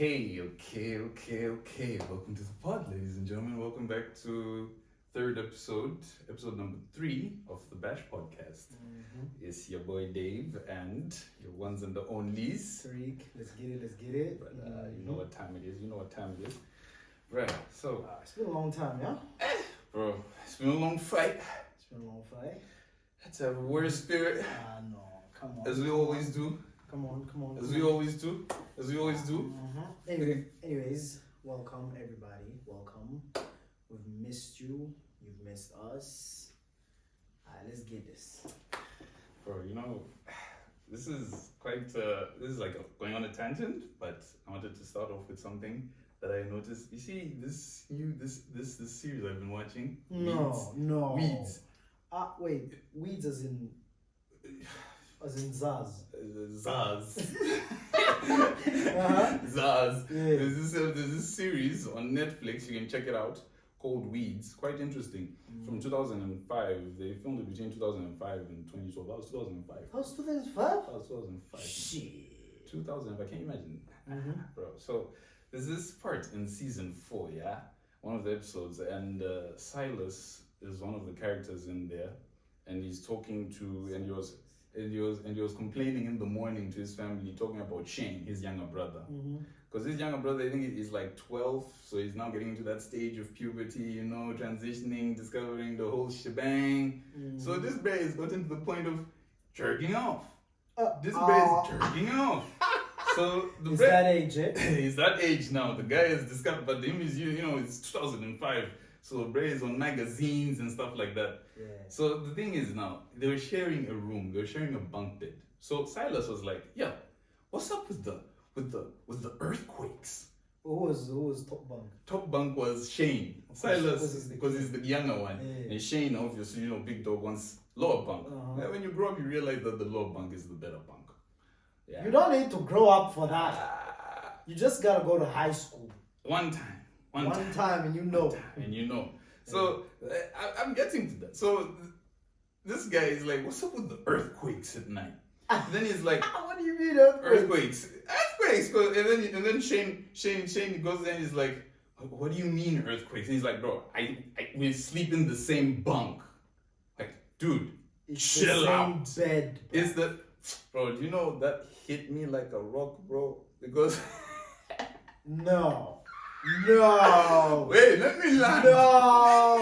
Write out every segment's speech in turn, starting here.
Okay. Welcome to the pod, ladies and gentlemen. Welcome back to third episode number 3 of the Bash podcast. It's your boy Dave and your ones and the onlys. Tariq, let's get it. But you know what time it is. Right, so... it's been a long time, yeah? Bro, it's been a long fight. Let's have a warrior spirit. No, come on. As we always do. Come on. As we always do. Anyways, welcome everybody. Welcome. We've missed you. You've missed us. Let's get this. Bro, you know, this is like going on a tangent, but I wanted to start off with something that I noticed. You see this series I've been watching? No. Weeds. Wait, weeds as in Zaz. Zaz. Uh-huh. Zaz. Yeah. There's this series on Netflix, you can check it out, called Weeds. Quite interesting. From 2005. They filmed it between 2005 and 2012. That was 2005. That was 2005? That was 2005. Shit. 2005, can you imagine? Mm-hmm. Bro, so there's this part in season 4, yeah? One of the episodes, and Silas is one of the characters in there, and he's talking to, and he was complaining in the morning to his family, talking about Shane, his younger brother. Because his younger brother, I think he's like 12, so he's now getting into that stage of puberty, you know, transitioning, discovering the whole shebang. So this guy has gotten to the point of jerking off. This guy is jerking off. So the Is that age, eh? He's that age now. The guy has discovered, but him is, you know, it's 2005. So Bray is on magazines and stuff like that. Yeah. So the thing is now, they were sharing a room. They were sharing a bunk bed. So Silas was like, "Yeah, what's up with the earthquakes?" Who was top bunk? Top bunk was Shane. Silas, because he's the younger one. Yeah. And Shane, obviously, you know, big dog wants lower bunk. Uh-huh. And when you grow up, you realize that the lower bunk is the better bunk. Yeah. You don't need to grow up for that. You just gotta go to high school. One time and you know. So I'm getting to that. So this guy is like, "What's up with the earthquakes at night?" Then he's like, "What do you mean earthquakes?" And then Shane goes there and he's like, "What do you mean earthquakes?" And he's like, "Bro, we sleep in the same bunk. Like, dude, It's chill the same out." Bed. It's the bro. Do you know that hit me like a rock, bro? Because No. Wait, let me land. No.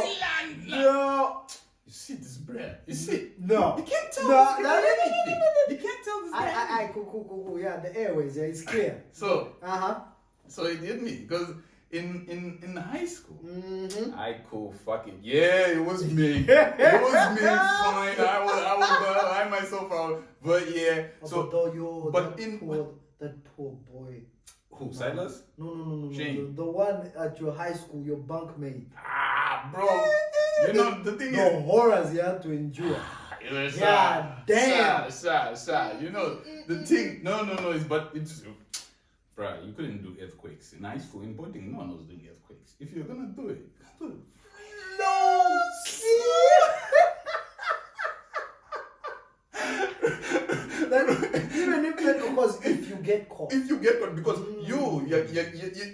You see this bread? You see? No. You can't tell No. this guy anything. You can't tell this guy. Cool. Yeah, the airways. Yeah, it's clear. So Uh-huh. it hit me because in high school, Mm-hmm. fuck it. Yeah, it was me. It was me. Fine. I myself out. But yeah. So that poor boy. who? Silas? No. Shane. The one at your high school, your bunkmate. Bro. You know the thing The is. horrors you had to endure. Yeah, damn. Sir. You know the thing. No. It's. Bruh, you couldn't do earthquakes in high school. In boarding, no one was doing earthquakes. If you're gonna do it, do it. No. Even if you get caught. Because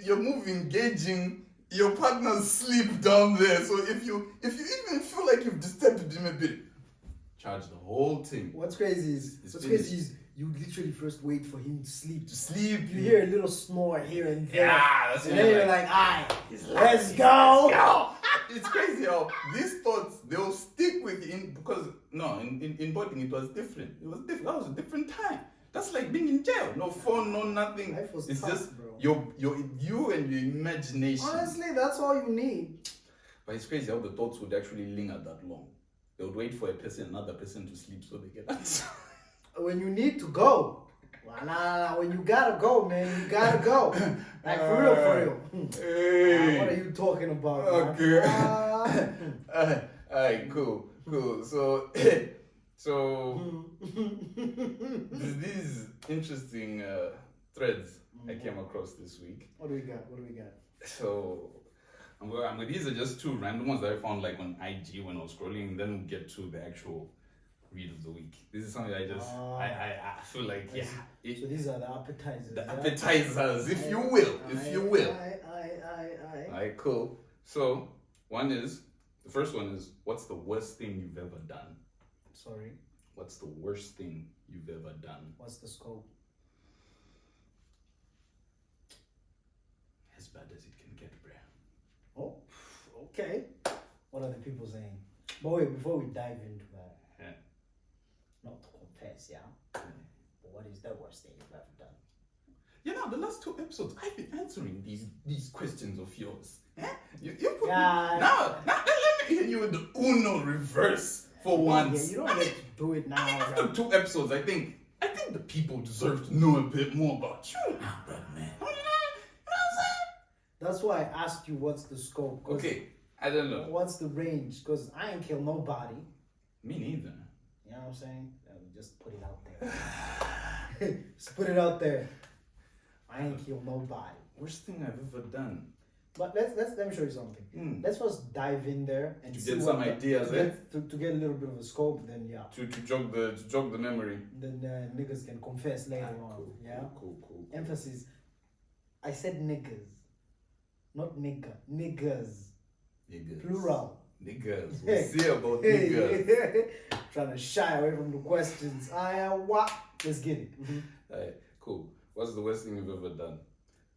you're moving, gauging your partner's sleep down there. So if you even feel like you've disturbed him a bit, charge the whole thing. What's crazy is you literally first wait for him to sleep. You hear a little snore here and there. Yeah, that's and then you're like, "Alright, let's go." It's crazy how these thoughts, they'll stick with you because in boarding it was different. It was different. That was a different time. That's like being in jail. No phone, no nothing. Life was it's tough, just bro. you and your imagination. Honestly, that's all you need. But it's crazy how the thoughts would actually linger that long. They would wait for another person to sleep so they get answer. When you need to go. Nah. When you gotta go, man, you gotta go. Like for real. Hey. What are you talking about? Okay. Alright, cool. So there's these interesting threads I came across this week. What do we got? So these are just 2 random ones that I found like on IG when I was scrolling, and then we'll get to the actual read of the week. This is something I just I feel like so these are the appetizers. The appetizers, if you will. Alright, cool. So the first one is, what's the worst thing you've ever done? Sorry. What's the worst thing you've ever done? What's the scope? As bad as it can get, bruh. Oh, okay. What are the people saying? But wait, before we dive into that, not to confess, but what is the worst thing you've ever done? You know, the last 2 episodes, I've been answering these questions of yours. You put me, Yeah. now let me hit you with the Uno reverse for once. Yeah, you don't get to do it now. After 2 episodes, I think the people deserve to know a bit more about you now, brother, man. You know what I'm saying? That's why I asked you what's the scope. Okay, I don't know. What's the range? Because I ain't kill nobody. Me neither. You know what I'm saying? Just put it out there. Just put it out there. I ain't kill nobody. Worst thing I've ever done. But let me show you something. Let's first dive in there and to see get some ideas, to get a little bit of a scope. Then to jog the memory. Then niggas can confess later on. Cool, yeah. Cool. Emphasis. I said niggas, not nigga. Niggas. Plural. Niggas. We'll see about niggas. Trying to shy away from the questions. Let's get it. Alright, cool. What's the worst thing you've ever done?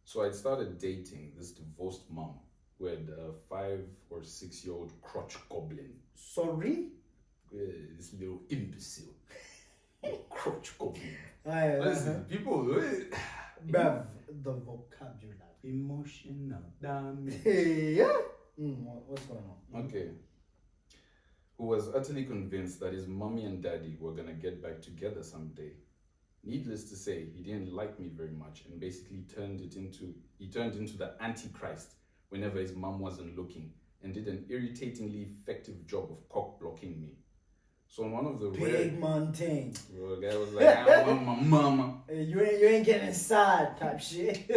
So I started dating this divorced mom who had a 5 or 6 year old crotch goblin. Sorry? This little imbecile. Crotch goblin. Listen, people. Bruv, the vocabulary. Emotional damage. Yeah? What's going on? Okay. Who was utterly convinced that his mommy and daddy were gonna get back together someday. Needless to say, he didn't like me very much and basically turned into the Antichrist whenever his mom wasn't looking, and did an irritatingly effective job of cock blocking me. So on one of the Big Montaigne. The guy was like, I want my mama. You ain't getting inside type shit.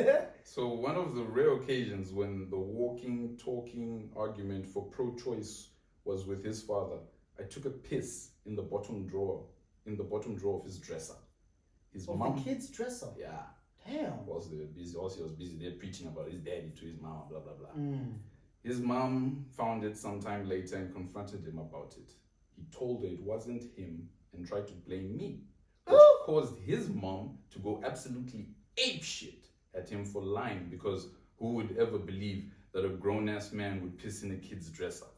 So one of the rare occasions when the walking, talking argument for pro-choice was with his father, I took a piss in the bottom drawer of his dresser. His mom, the kid's dresser. Yeah. Damn. Also, he was busy there preaching about his daddy to his mom, blah blah blah. His mom found it sometime later and confronted him about it. He told her it wasn't him and tried to blame me, which caused his mom to go absolutely apeshit at him for lying, because who would ever believe that a grown-ass man would piss in a kid's dresser?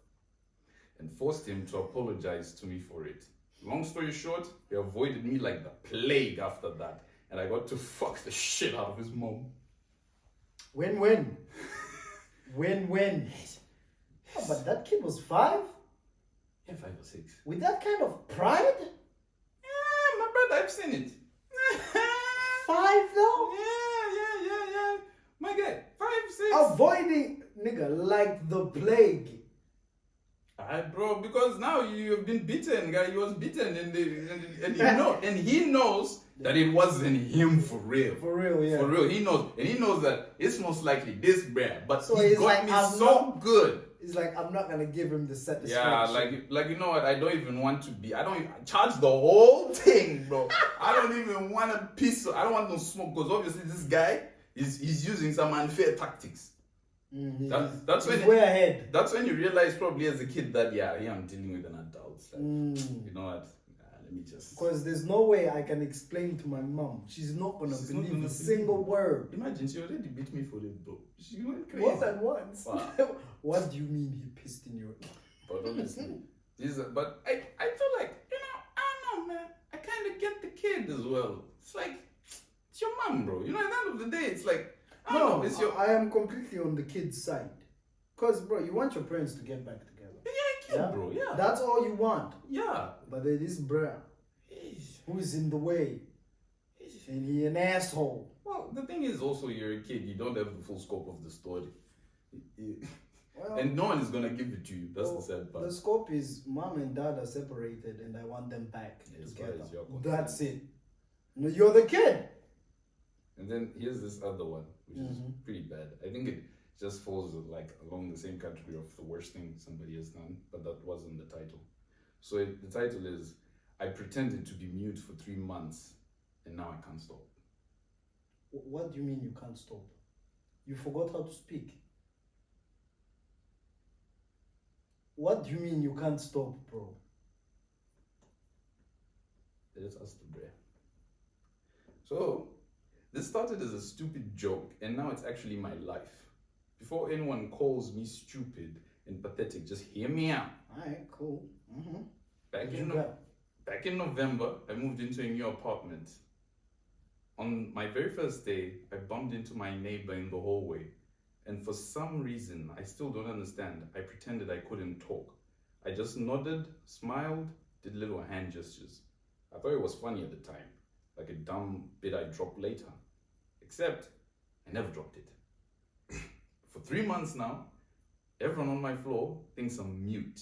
And forced him to apologize to me for it. Long story short, he avoided me like the plague after that, and I got to fuck the shit out of his mom. Win-win. Win-win. Oh, but that kid was 5? Yeah, 5 or 6. With that kind of pride? Yeah, my brother, I've seen it. 5 though? Yeah. My guy, 5, 6. Avoiding, nigga, like the plague. Bro, because now you've been beaten, guy. He was beaten, and he knows that it wasn't him for real. For real, yeah. For real, he knows that it's most likely this bruh. But so he got me so good. It's like, I'm not gonna give him the satisfaction. Yeah, like you know what? I don't even want to be. I don't even charge the whole thing, bro. I don't even want a piece. I don't want no smoke, because obviously this guy is using some unfair tactics. That's when way ahead. That's when you realize, probably as a kid, that I'm dealing with an adult. Like, you know what? Let me just. Because there's no way I can explain to my mom. She's not gonna believe a single word. Imagine, she already beat me for it, bro. She went crazy. More than once. Wow. What do you mean he pissed in your? But honestly, but I feel like, I don't know, man. I kind of get the kid as well. It's like, it's your mom, bro. At the end of the day, it's like. I am completely on the kid's side. Because, bro, you want your parents to get back together. Yeah, bro, yeah. That's all you want. Yeah. But there is bruh who is in the way. And he an asshole. Well, the thing is also, you're a kid. You don't have the full scope of the story. Well, and no one is going to give it to you. That's the sad part. The scope is mom and dad are separated and I want them back together. That's it. No, you're the kid. And then here's this other one, which is pretty bad. I think it just falls along the same category of the worst thing somebody has done, but that wasn't the title. So the title is, I pretended to be mute for 3 months, and now I can't stop. What do you mean you can't stop? You forgot how to speak. What do you mean you can't stop, bro? Let's ask the breath. So, this started as a stupid joke, and now it's actually my life. Before anyone calls me stupid and pathetic, just hear me out. Alright, cool. Mm-hmm. Back in November, I moved into a new apartment. On my very first day, I bumped into my neighbor in the hallway. And for some reason, I still don't understand, I pretended I couldn't talk. I just nodded, smiled, did little hand gestures. I thought it was funny at the time, like a dumb bit I dropped later. Except, I never dropped it. For 3 months now, everyone on my floor thinks I'm mute.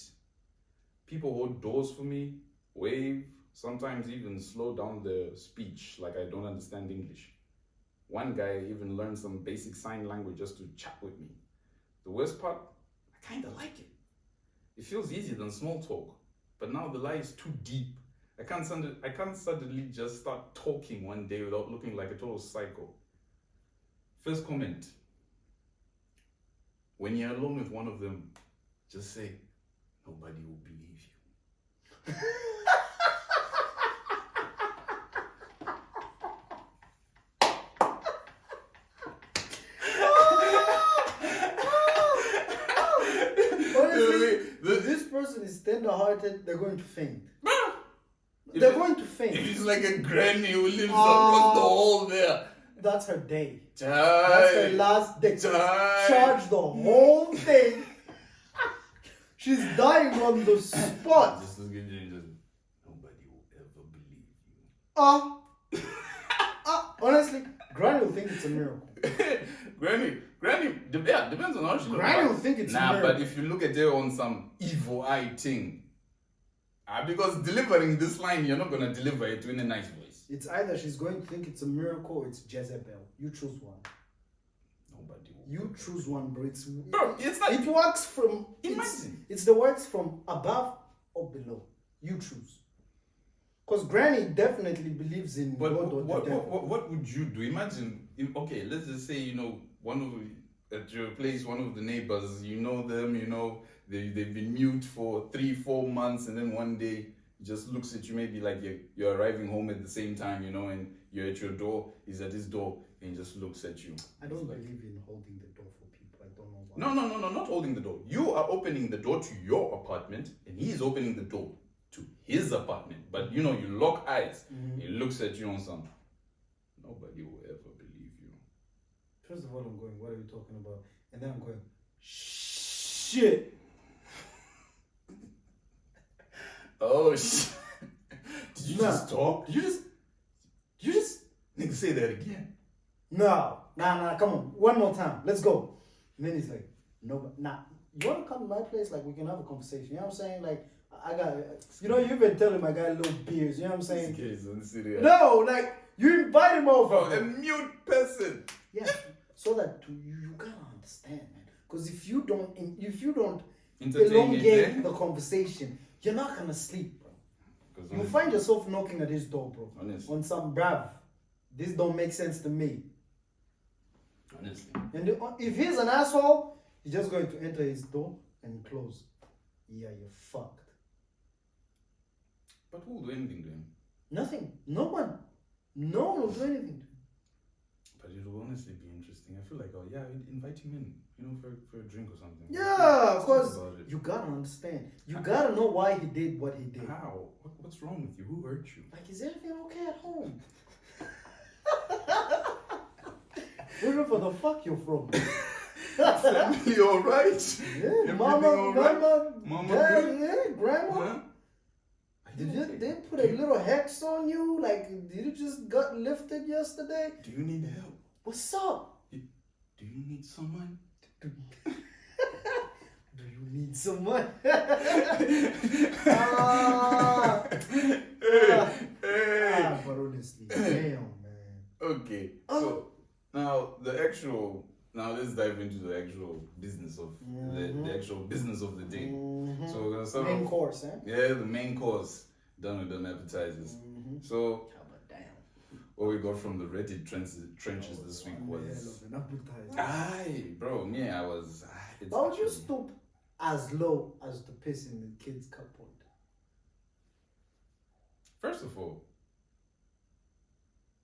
People hold doors for me, wave, sometimes even slow down their speech like I don't understand English. One guy even learned some basic sign language just to chat with me. The worst part, I kinda like it. It feels easier than small talk, but now the lie is too deep. I can't suddenly just start talking one day without looking like a total psycho. First comment. When you're alone with one of them, just say, nobody will believe you. This person is tender-hearted, they're going to faint. They're going to faint. If it's like a granny who lives across the hall there. That's her day. That's her last day. Charge the whole thing. She's dying on the spot. Just look at you and just, nobody will ever believe you. Honestly, Granny will think it's a miracle. Granny, depends on how she looks. Granny will think it's a miracle. But if you look at her on some evil eye thing, because delivering this line, you're not going to deliver it in a nice voice. It's either she's going to think it's a miracle or it's Jezebel. You choose one. Nobody will. You choose one, bro. It's like... It works from... Imagine. It's the works from above or below. You choose. Because Granny definitely believes in but God or the devil. What would you do? Imagine, okay, let's just say, at your place, one of the neighbors, you know them, they've been mute for 3-4 months, and then one day he just looks at you, maybe like you're arriving home at the same time, and you're at your door, he's at his door, and he just looks at you. I don't believe in holding the door for people. I don't know why. No, not holding the door. You are opening the door to your apartment, and he is opening the door to his apartment. But you lock eyes. Mm-hmm. He looks at you on some. Nobody will ever believe you. First of all, I'm going, what are you talking about? And then I'm going, shit. Oh shit. Did you just talk? Did you just nigga say that again? No. Nah, come on. One more time. Let's go. And then he's like, no, nah. You want to come to my place? Like, we can have a conversation. You know what I'm saying? Like, I got, you've been telling my guy little beers. You know what I'm saying? No, like, you invite him over. Oh, a mute person. Yeah. So that you gotta understand, man. Because if you don't elongate the conversation, you're not gonna sleep, bro. You find yourself knocking at his door, bro. Honestly. On some brav. This don't make sense to me. Honestly. And if he's an asshole, he's just going to enter his door and close. Yeah, you're fucked. But who will do anything to him? Nothing. No one. No one will do anything to him. But it will honestly be interesting. I feel like, invite him in, for a drink or something. Yeah, because you gotta understand. You gotta know why he did what he did. How? What's wrong with you? Who hurt you? Like, is everything okay at home? Wherever the fuck you're from. Family alright? Yeah, mama, dad, yeah, grandma. Huh? Did they put a little hex on you? Like, did you just got lifted yesterday? Do you need help? What's up? Do you need someone? Do you need someone? But honestly, damn, man. Okay, so now let's dive into the actual business of the actual business of the day. Mm-hmm. So we're gonna start main course, eh? Yeah, the main course. Done with them appetizers. Mm-hmm. So, Damn. what we got from the Reddit trenches this week was. Aye, bro, me, I was. Why would you stoop as low as to piss in the kids' cupboard? First of all,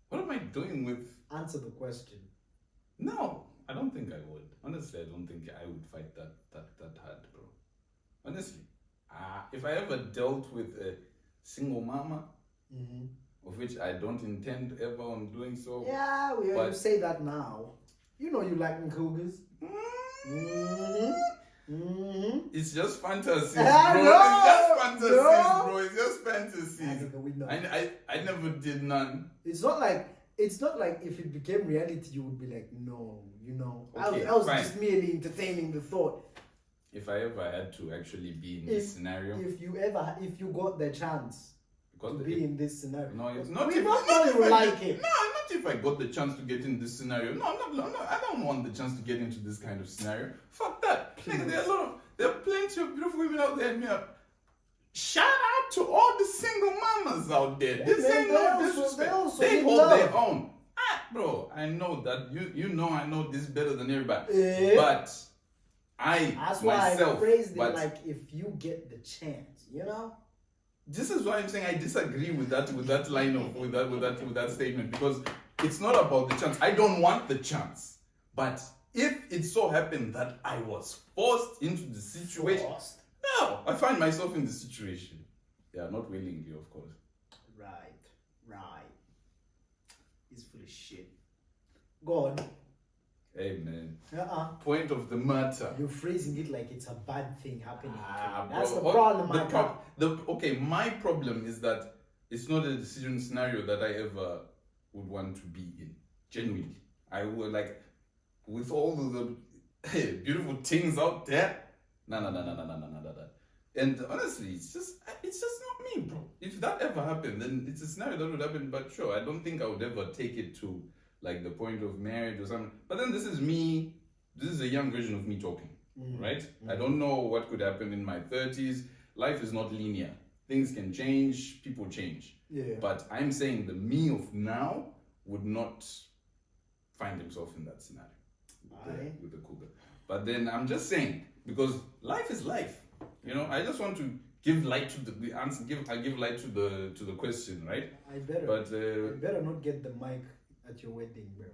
what am I doing with. Answer the question. No, I don't think I would. Honestly, I don't think I would fight that hard, bro. Honestly. If I ever dealt with a single mama, of which I don't intend ever on doing so. Yeah, you say that now. You know you like cougars. It's just fantasies, bro. No, It's just fantasies, no. bro. It's just fantasies. I never did none. It's not like if it became reality, you would be like, no, you know. Okay, I was fine. just merely entertaining the thought. If I ever had to actually be in this scenario, if you got the chance to be in this scenario, no, it's not. We both know you like it. No, not if I got the chance to get in this scenario. No, I don't want the chance to get into this kind of scenario. Fuck that. Nigga, there are plenty of beautiful women out there. And shout out to all the single mamas out there. This ain't no disrespect. They hold their own. Bro, I know that you know I know this better than everybody. But that's why I phrased it like if you get the chance, you know. This is why I'm saying I disagree with that line of with that statement, because it's not about the chance. I don't want the chance, but if it so happened that I was forced into the situation, no, I find myself in the situation. Yeah, not willingly, of course. Right. He's full of shit. Go on. Hey man. Point of the matter. You're phrasing it like it's a bad thing happening. That's the problem. My problem is that it's not a decision scenario that I ever would want to be in. Genuinely, I would like with all the beautiful things out there. No. And honestly, it's just not me, bro. If that ever happened, then it's a scenario that would happen. But sure, I don't think I would ever take it to like the point of marriage or something. But then this is me. This is a young version of me talking, right? I don't know what could happen in my 30s. Life is not linear. Things can change. People change. Yeah. But I'm saying the me of now would not find himself in that scenario with the cougar. But then I'm just saying, because life is life. You know, I just want to give light to the answer. I give light to the question, right? I better not get the mic at your wedding, bro,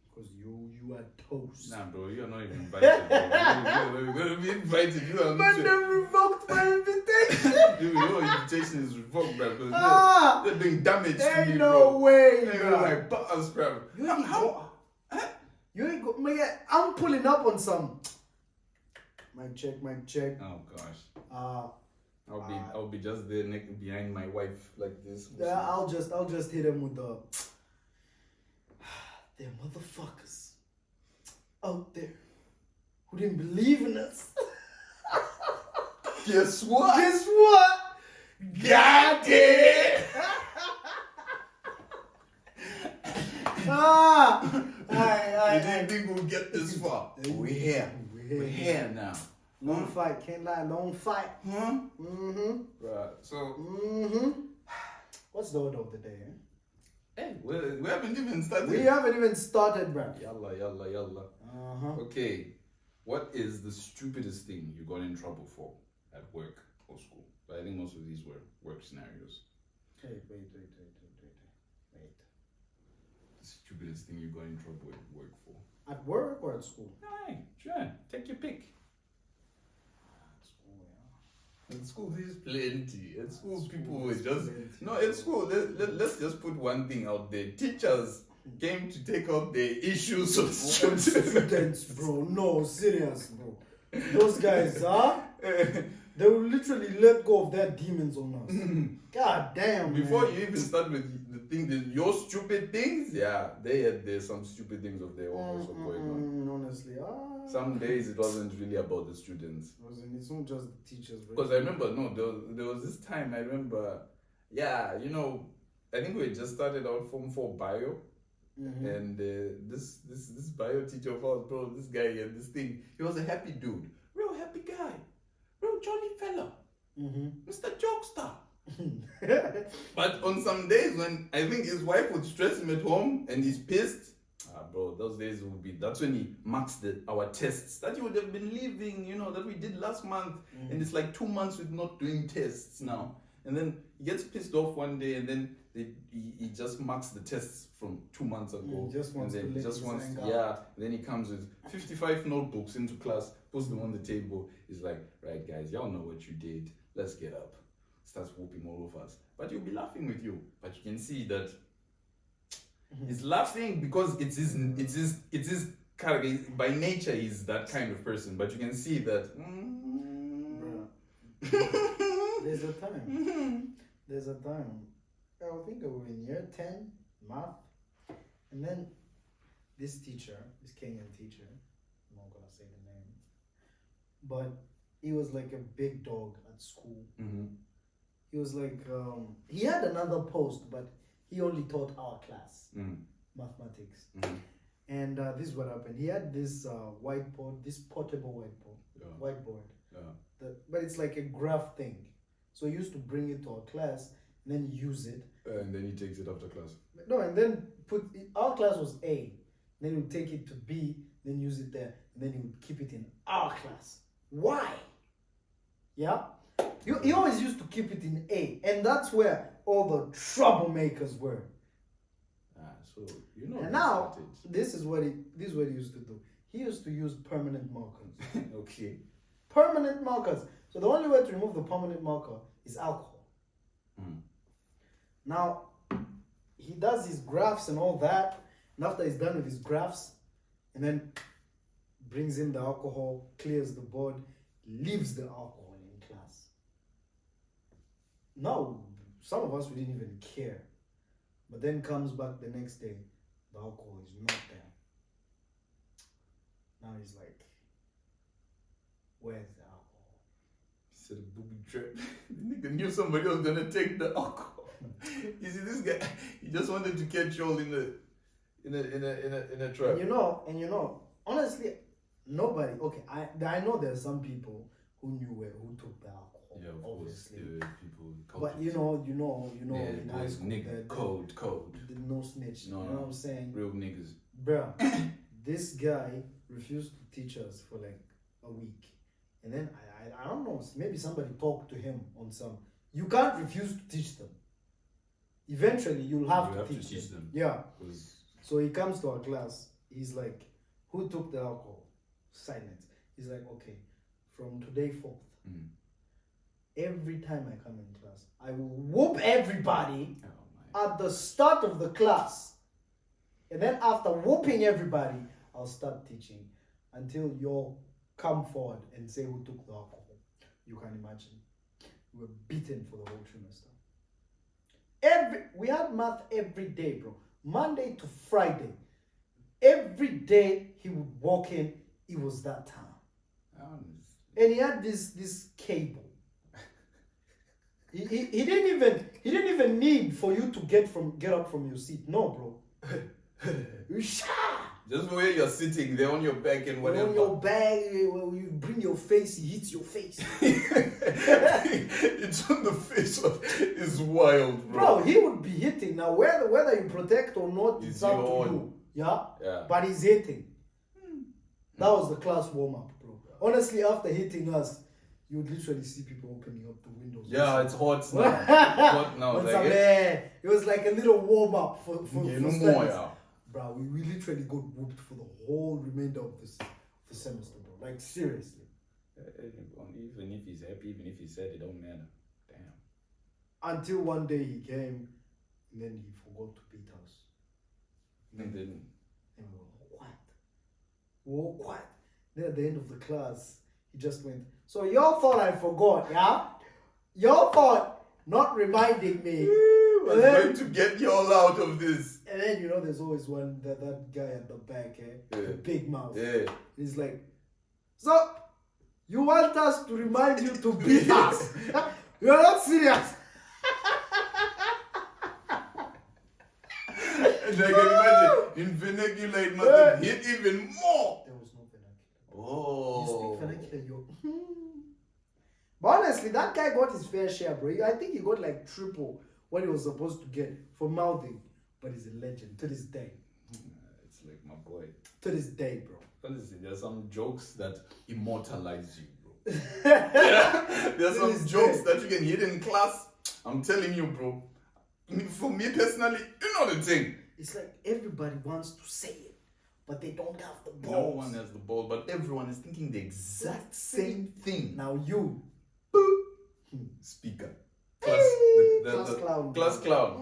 because you are toast. Nah, bro, you are not even invited. You're gonna be invited. You are. But they revoked my invitation. Your invitation is revoked, bro. Because they're doing damage to me, bro. No way, they're bro. like butters, bro. You ain't go. I'm pulling up on some. Mic check. Oh gosh. I'll be just there behind my wife like this. Yeah, I'll just hit him with the. There are motherfuckers out there who didn't believe in us. Guess what? Got it! You didn't think we'll get this far? We're here. We're here now. Long fight, can't lie, long fight. Huh? Right. So. What's the order of the day, eh? Hey, we haven't even started. Bro. Yalla. Okay. What is the stupidest thing you got in trouble for at work or school? But I think most of these were work scenarios. Hey, wait. The stupidest thing you got in trouble at work for? At work or at school? Aye, sure. Take your pick. At school, there's plenty. At school, people were just... No, at school, let's just put one thing out there. Teachers came to take out their issues of students, bro. No, serious, bro. Those guys, they will literally let go of their demons on us. God damn, Before man. you even start with the thing, your stupid things, yeah, there's some stupid things of their own also going on. Honestly, some days it wasn't really about the students. It's not just the teachers. Because I remember, there was this time, I remember, I think we just started out Form 4 Bio. And this bio teacher of ours, bro, this guy and this thing, he was a happy dude. Real happy guy. Real jolly fella. Mr. Jokester. But on some days when I think his wife would stress him at home and he's pissed, bro, those days will be, that's when he marks our tests that you would have been leaving, that we did last month. And it's like 2 months with not doing tests now. And then he gets pissed off one day and then he just marks the tests from 2 months ago. Just wants and then to just wants, then he comes with 55 notebooks into class, puts them on the table. He's like, right guys, y'all know what you did. Let's get up. Starts whooping all of us. But he'll be laughing with you. But you can see that he's laughing because it's his character. By nature, he's that kind of person. But you can see that. There's a time. There's a time. I think we were in year 10, math. And then this teacher, this Kenyan teacher, I'm not going to say the name, but he was like a big dog at school. He was like, he had another post, but he only taught our class, mathematics. And this is what happened. He had this whiteboard, this portable whiteboard. But it's like a graph thing. So he used to bring it to our class and then use it. And then he takes it after class. No, and then our class was A. Then he would take it to B, then use it there, and then he would keep it in our class. Why? Yeah? He always used to keep it in A. And that's where all the troublemakers were. And now, this is what he used to do. He used to use permanent markers. Okay. Permanent markers. So the only way to remove the permanent marker is alcohol. Now, he does his graphs and all that. And after he's done with his graphs, and then brings in the alcohol, clears the board, leaves the alcohol in class. Now, some of us, we didn't even care. But then comes back the next day, the alcohol is not there. Now he's like, where's the alcohol? He said a booby trap. The nigga knew somebody was gonna take the alcohol. You see, this guy, he just wanted to catch you all in a trap. And you know, honestly, nobody. Okay, I know there's some people who knew who took the alcohol. Yeah, of obviously. course. People. But you know, Yeah, in high school, nigga, code. the no snitch. No, you know what I'm saying? Real niggas. Bruh, this guy refused to teach us for like a week, and then I don't know. Maybe somebody talked to him on some. You can't refuse to teach them. Eventually, you'll have to teach them. Yeah. So he comes to our class. He's like, "Who took the alcohol?" Silence. He's like, "Okay, from today forth, every time I come in class, I will whoop everybody at the start of the class. And then after whooping everybody, I'll start teaching until you all come forward and say who took the alcohol." You can imagine. We were beaten for the whole trimester. We had math every day, bro. Monday to Friday. Every day he would walk in, it was that time. And he had this cable. He didn't even need for you to get up from your seat. No, bro. Just where you're sitting, they're on your back and whatever. On your back, when you bring your face, he hits your face. It's on the face of. It's wild, bro. He would be hitting. Now, whether you protect or not, it's up to you. Yeah? But he's hitting. That was the class warm up, bro. Honestly, after hitting us, you would literally see people opening up the windows. Yeah, it's hot now. It's hot now. It was like a little warm up for studies. Yeah. Bro, we literally got whooped for the whole remainder of the semester, bro. Like, seriously. Even if he's happy, even if he's sad, it don't matter. Damn. Until one day he came, and then he forgot to beat us. And then we were quiet. We were quiet. Then at the end of the class, he just went, "So y'all thought I forgot, yeah? Y'all thought not reminding me. I'm going to get y'all out of this." And then, there's always that guy at the back, the big mouth. Yeah. He's like, "So, you want us to remind you to beat us? You're not serious." And I can imagine, in vernacular, it must have hit even more. There was no vernacular. Oh. You speak vernacular, But honestly, that guy got his fair share, bro. I think he got like triple what he was supposed to get for mouthing. But he's a legend to this day. It's like my boy. To this day, bro. Honestly, there's some jokes that immortalize you, bro. There's some jokes that you can hit in class. I'm telling you, bro. For me personally, you know the thing. It's like everybody wants to say it, but they don't have the balls. No one has the ball, but everyone is thinking the exact same thing. Now you. Speaker. Class clown. Class clown.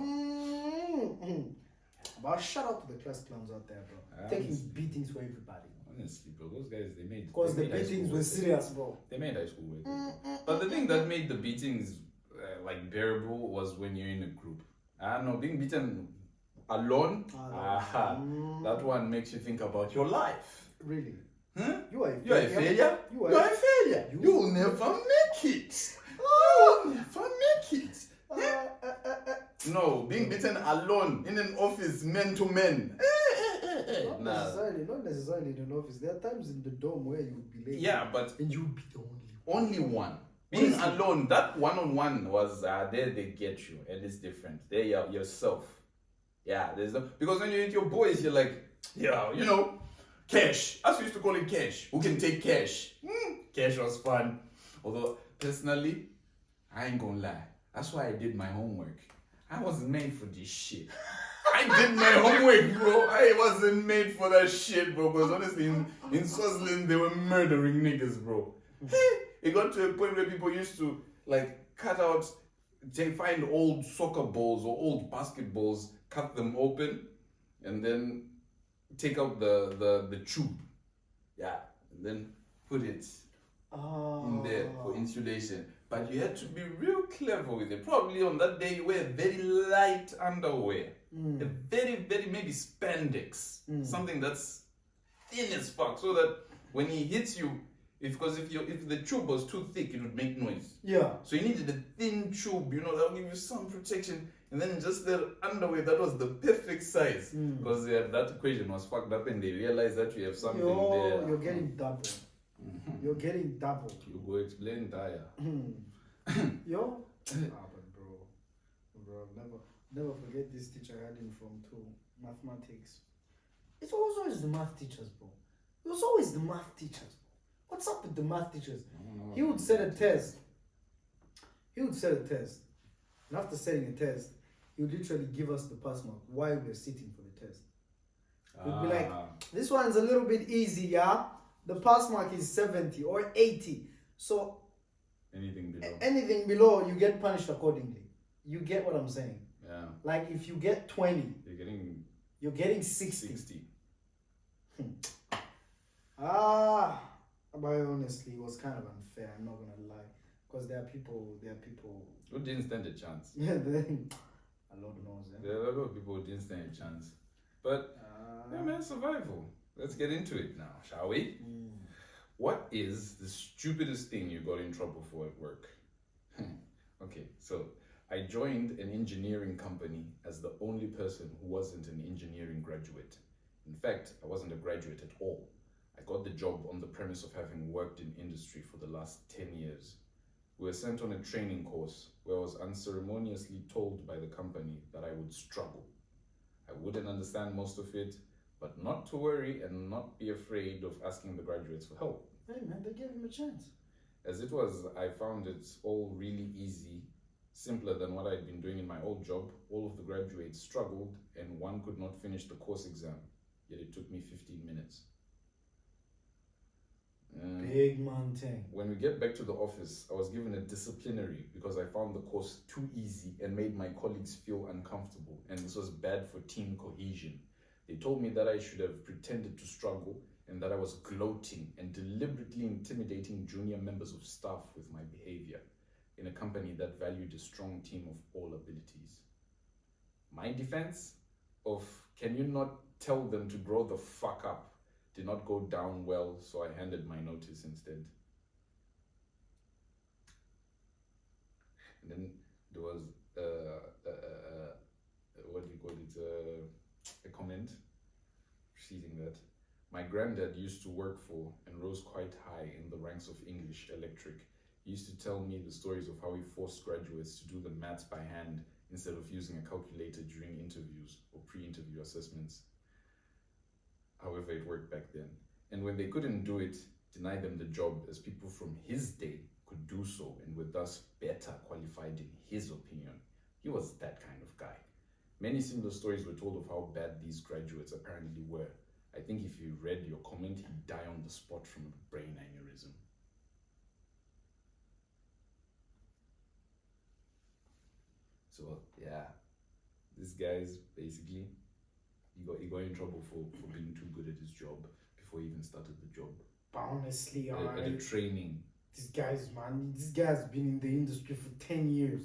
But shout out to the class clowns out there, bro. Taking beatings for everybody. Honestly, bro, those guys, they made... Because the beatings were serious, bro. They made high school work. But the thing that made the beatings like bearable was when you're in a group. I don't know, being beaten alone, that one makes you think about your life. Really? Huh? You are a failure? You are a failure. You will never make it. You will never make it. No, being beaten alone in an office, man to man. Not necessarily in an office. There are times in the dorm where you would be late. Yeah, but and you would be the only one. Being alone, that one-on-one was there they get you, and it's different. There you're yourself. Yeah, there's no, because when you're with your boys, you're like, yeah, you know, cash. As we used to call it cash. Who can take cash? Cash was fun. Although personally, I ain't gonna lie. That's why I did my homework. I wasn't made for this shit. I did my homework, bro. I wasn't made for that shit, bro. Because honestly, in Swaziland, they were murdering niggas, bro. It got to a point where people used to like cut out, they find old soccer balls or old basketballs, cut them open, and then take out the tube. Yeah, and then put it in there for insulation. But you had to be real clever with it. Probably on that day you wear very light underwear. A very, very maybe spandex. Something that's thin as fuck. So that when he hits you, if the tube was too thick, it would make noise. Yeah. So you needed a thin tube, you know, that'll give you some protection. And then just the underwear, that was the perfect size. Because that equation was fucked up and they realized that you have something there. You're getting double. You're getting double. You go explain tire. But bro, never forget this teacher I had in Form 2, mathematics. It's always the math teachers, bro. It was always the math teachers. What's up with the math teachers? He would set a test. And after setting a test, he would literally give us the pass mark while we're sitting for the test. He'd be like, this one's a little bit easy, yeah? The pass mark is 70 or 80. So anything below, you get punished accordingly. You get what I'm saying? Yeah. Like if you get 20, you're getting 60. But honestly, it was kind of unfair. I'm not gonna lie, because there are people who didn't stand a chance. Yeah, then a lot knows. Yeah? There are a lot of people who didn't stand a chance. But yeah, man, survival. Let's get into it now, shall we? What is the stupidest thing you got in trouble for at work? Okay, so I joined an engineering company as the only person who wasn't an engineering graduate. In fact, I wasn't a graduate at all. I got the job on the premise of having worked in industry for the last 10 years. We were sent on a training course where I was unceremoniously told by the company that I would struggle. I wouldn't understand most of it, but not to worry and not be afraid of asking the graduates for help. Hey man, they gave him a chance. As it was, I found it all really easy, simpler than what I'd been doing in my old job. All of the graduates struggled and one could not finish the course exam, yet it took me 15 minutes. Big man thing. When we get back to the office, I was given a disciplinary because I found the course too easy and made my colleagues feel uncomfortable, and this was bad for team cohesion. They told me that I should have pretended to struggle and that I was gloating and deliberately intimidating junior members of staff with my behavior in a company that valued a strong team of all abilities. My defense of, can you not tell them to grow the fuck up, did not go down well, so I handed my notice instead. And then there was what do you call it? A comment preceding that. My granddad used to work for and rose quite high in the ranks of English Electric. He used to tell me the stories of how he forced graduates to do the maths by hand instead of using a calculator during interviews or pre-interview assessments. However, it worked back then. And when they couldn't do it, deny them the job, as people from his day could do so and were thus better qualified in his opinion. He was that kind of guy. Many similar stories were told of how bad these graduates apparently were. I think if you read your comment, he'd die on the spot from a brain aneurysm. So yeah, this guy's basically, he got in trouble for being too good at his job before he even started the job. But honestly, At the training. this guy's been in the industry for 10 years.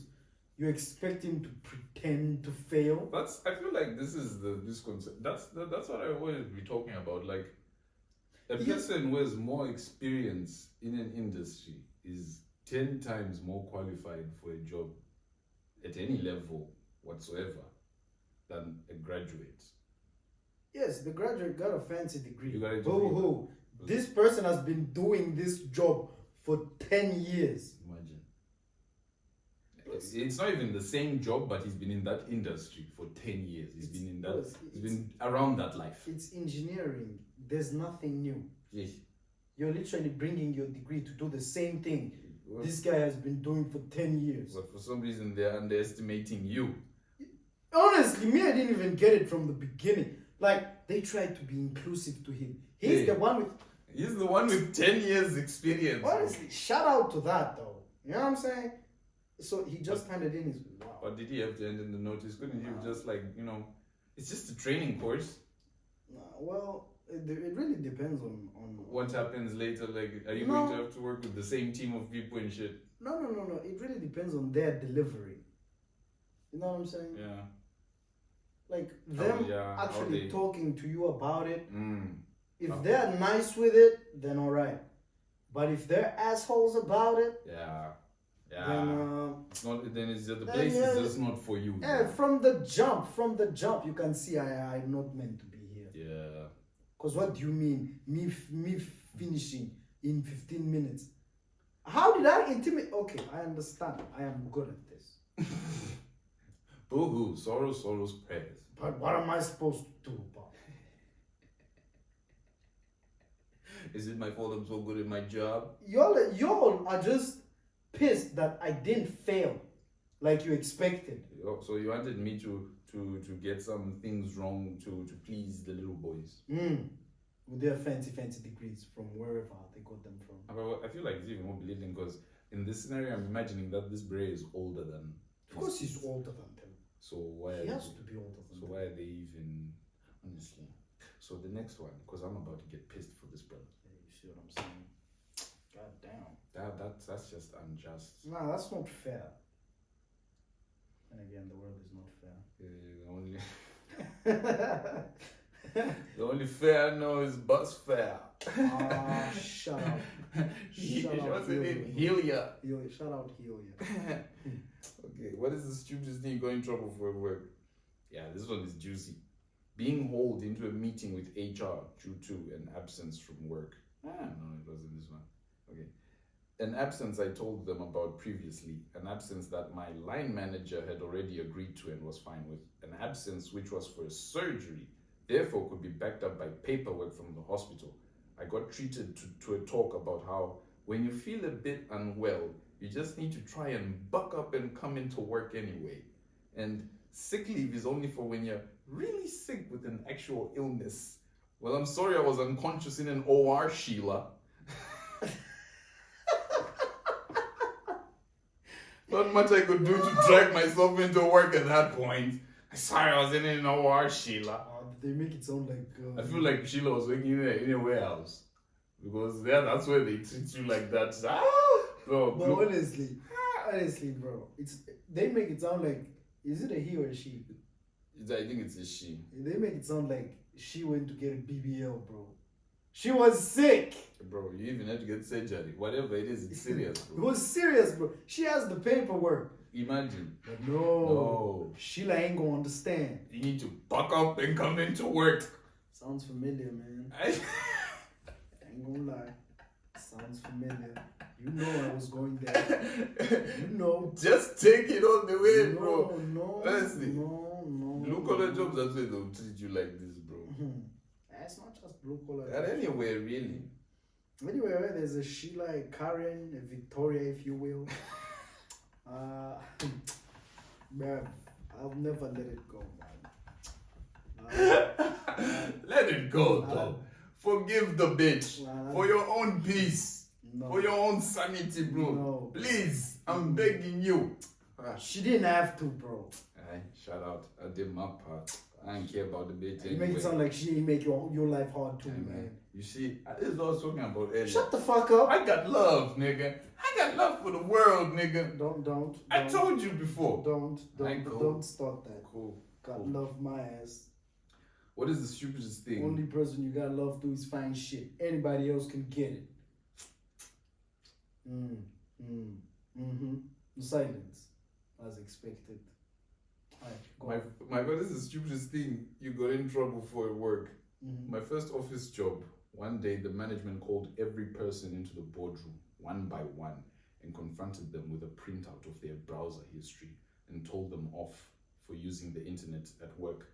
You expect him to pretend to fail? I feel like this is the misconception. That's what I always be talking about. Like, a person who has more experience in an industry is 10 times more qualified for a job at any level whatsoever than a graduate. Yes, the graduate got a fancy degree. You got a degree. This person has been doing this job for 10 years. Imagine. It's not even the same job, but he's been in that industry for 10 years. He's been around that life. It's engineering. There's nothing new. Yes. You're literally bringing your degree to do the same thing this guy has been doing for 10 years. But for some reason, they're underestimating you. Honestly, me, I didn't even get it from the beginning. Like, they tried to be inclusive to him. He's the one with 10 years experience. Honestly, shout out to that, though. You know what I'm saying? So he just handed in his... Wow. But did he have to hand in the notice? Couldn't you just it's just a training course? Well, it really depends on what happens later. Like, are you going to have to work with the same team of people and shit? No. It really depends on their delivery. You know what I'm saying? Yeah. Like, them actually talking to you about it. If they're nice with it, then all right. But if they're assholes about it, then it's not. Then it's just the place is just not for you. Yeah, from the jump, you can see I'm not meant to be here. Yeah. Because what do you mean, me finishing in 15 minutes? How did I intimidate? Okay, I understand. I am good at this. Boo-hoo, sorrows prayers. But what am I supposed to do about it? Is it my fault I'm so good at my job? Y'all are just pissed that I didn't fail like you expected. So you wanted me to get some things wrong to please the little boys. With their fancy degrees from wherever they got them from. I feel like it's even more belittling because in this scenario I'm imagining that this Bray is older than... Of course he's older than them. So why he has to be older than them. So why are they even... Honestly. So the next one, because I'm about to get pissed for this brother. Yeah, you see what I'm saying? God damn. That's just unjust. Nah, that's not fair. And again, the world is not fair. The only fair I know is bus fare. Shut up. What's the name? Helia. Shout out Helia. Okay, what is the stupidest thing you got in trouble for at work? Yeah, this one is juicy. Being hauled into a meeting with HR due to an absence from work. No, it wasn't this one. Okay. An absence I told them about previously. An absence that my line manager had already agreed to and was fine with. An absence which was for a surgery, therefore could be backed up by paperwork from the hospital. I got treated to a talk about how when you feel a bit unwell, you just need to try and buck up and come into work anyway. And sick leave is only for when you're really sick with an actual illness. Well, I'm sorry I was unconscious in an OR, Sheila. Not much I could do to drag myself into work at that point. I'm sorry I was in an OR, Sheila. They make it sound like... I feel like Sheila was working in a warehouse. Because that's where they treat you like that. Bro, but honestly, bro, they make it sound like, is it a he or a she? I think it's a she. They make it sound like she went to get a BBL, bro. She was sick. Bro, you even had to get surgery. Whatever it is, it's serious, bro. It was serious, bro. She has the paperwork. Imagine. But no. Sheila ain't gonna understand. You need to buck up and come into work. Sounds familiar, man. I ain't gonna lie. Sounds familiar. You know I was going there. You know. Just take it all the way, No, bro. no, Honestly. no. Blue collar jobs, that's why they'll treat you like this, bro. It's not just blue collar. And anywhere, really. Anywhere there's a Sheila, a Karen, a Victoria, if you will. Man, I'll never let it go, man. Let it go, though. Forgive the bitch. For your own peace. No. For your own sanity, bro. No. Please, I'm begging you. She didn't have to, bro. Aye, shout out. I did my part. I don't care about the bitch You anyway. make it sound like she didn't make your life hard too, man. You see, this is what I was talking about earlier. Shut the fuck up. I got love, nigga. I got love for the world, nigga. Don't. I told you before. Don't Cool. start that. Cool. Got love my ass. What is the stupidest thing? Only person you got love to is fine shit. Anybody else can get it. Silence, as expected. My God, this is the stupidest thing you got in trouble for at work. My first office job, one day the management called every person into the boardroom, one by one, and confronted them with a printout of their browser history and told them off for using the internet at work.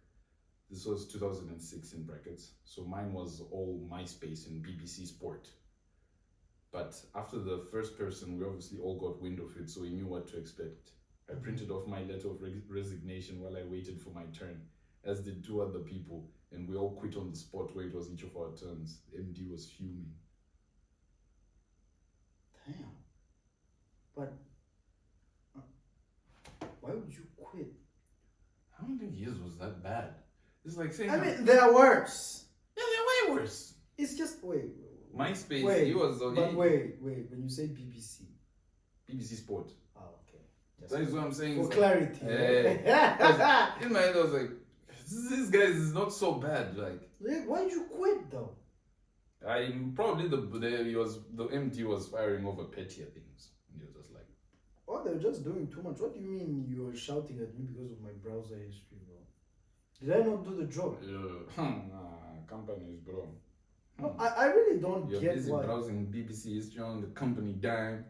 This was 2006 in brackets, so mine was all MySpace and BBC Sport. But after the first person, we obviously all got wind of it, so we knew what to expect. I printed off my letter of resignation while I waited for my turn, as did two other people, and we all quit on the spot where it was each of our turns. The MD was fuming. Damn. But why would you quit? I don't think his was that bad. It's like saying... I mean, they're worse. Yeah, they're way worse. It's just, wait. MySpace, he was... But wait, when you say BBC. BBC Sport. Oh, okay. That is what I'm saying. For clarity. Yeah. In my head, I was like, this guys is not so bad. Like, why did you quit though? I'm probably the MD was firing over pettier things. And he was just like, oh, they're just doing too much. What do you mean you were shouting at me because of my browser history, bro? Did I not do the job? Companies, bro. No, I really don't You're get busy why. browsing BBC history on the company dime.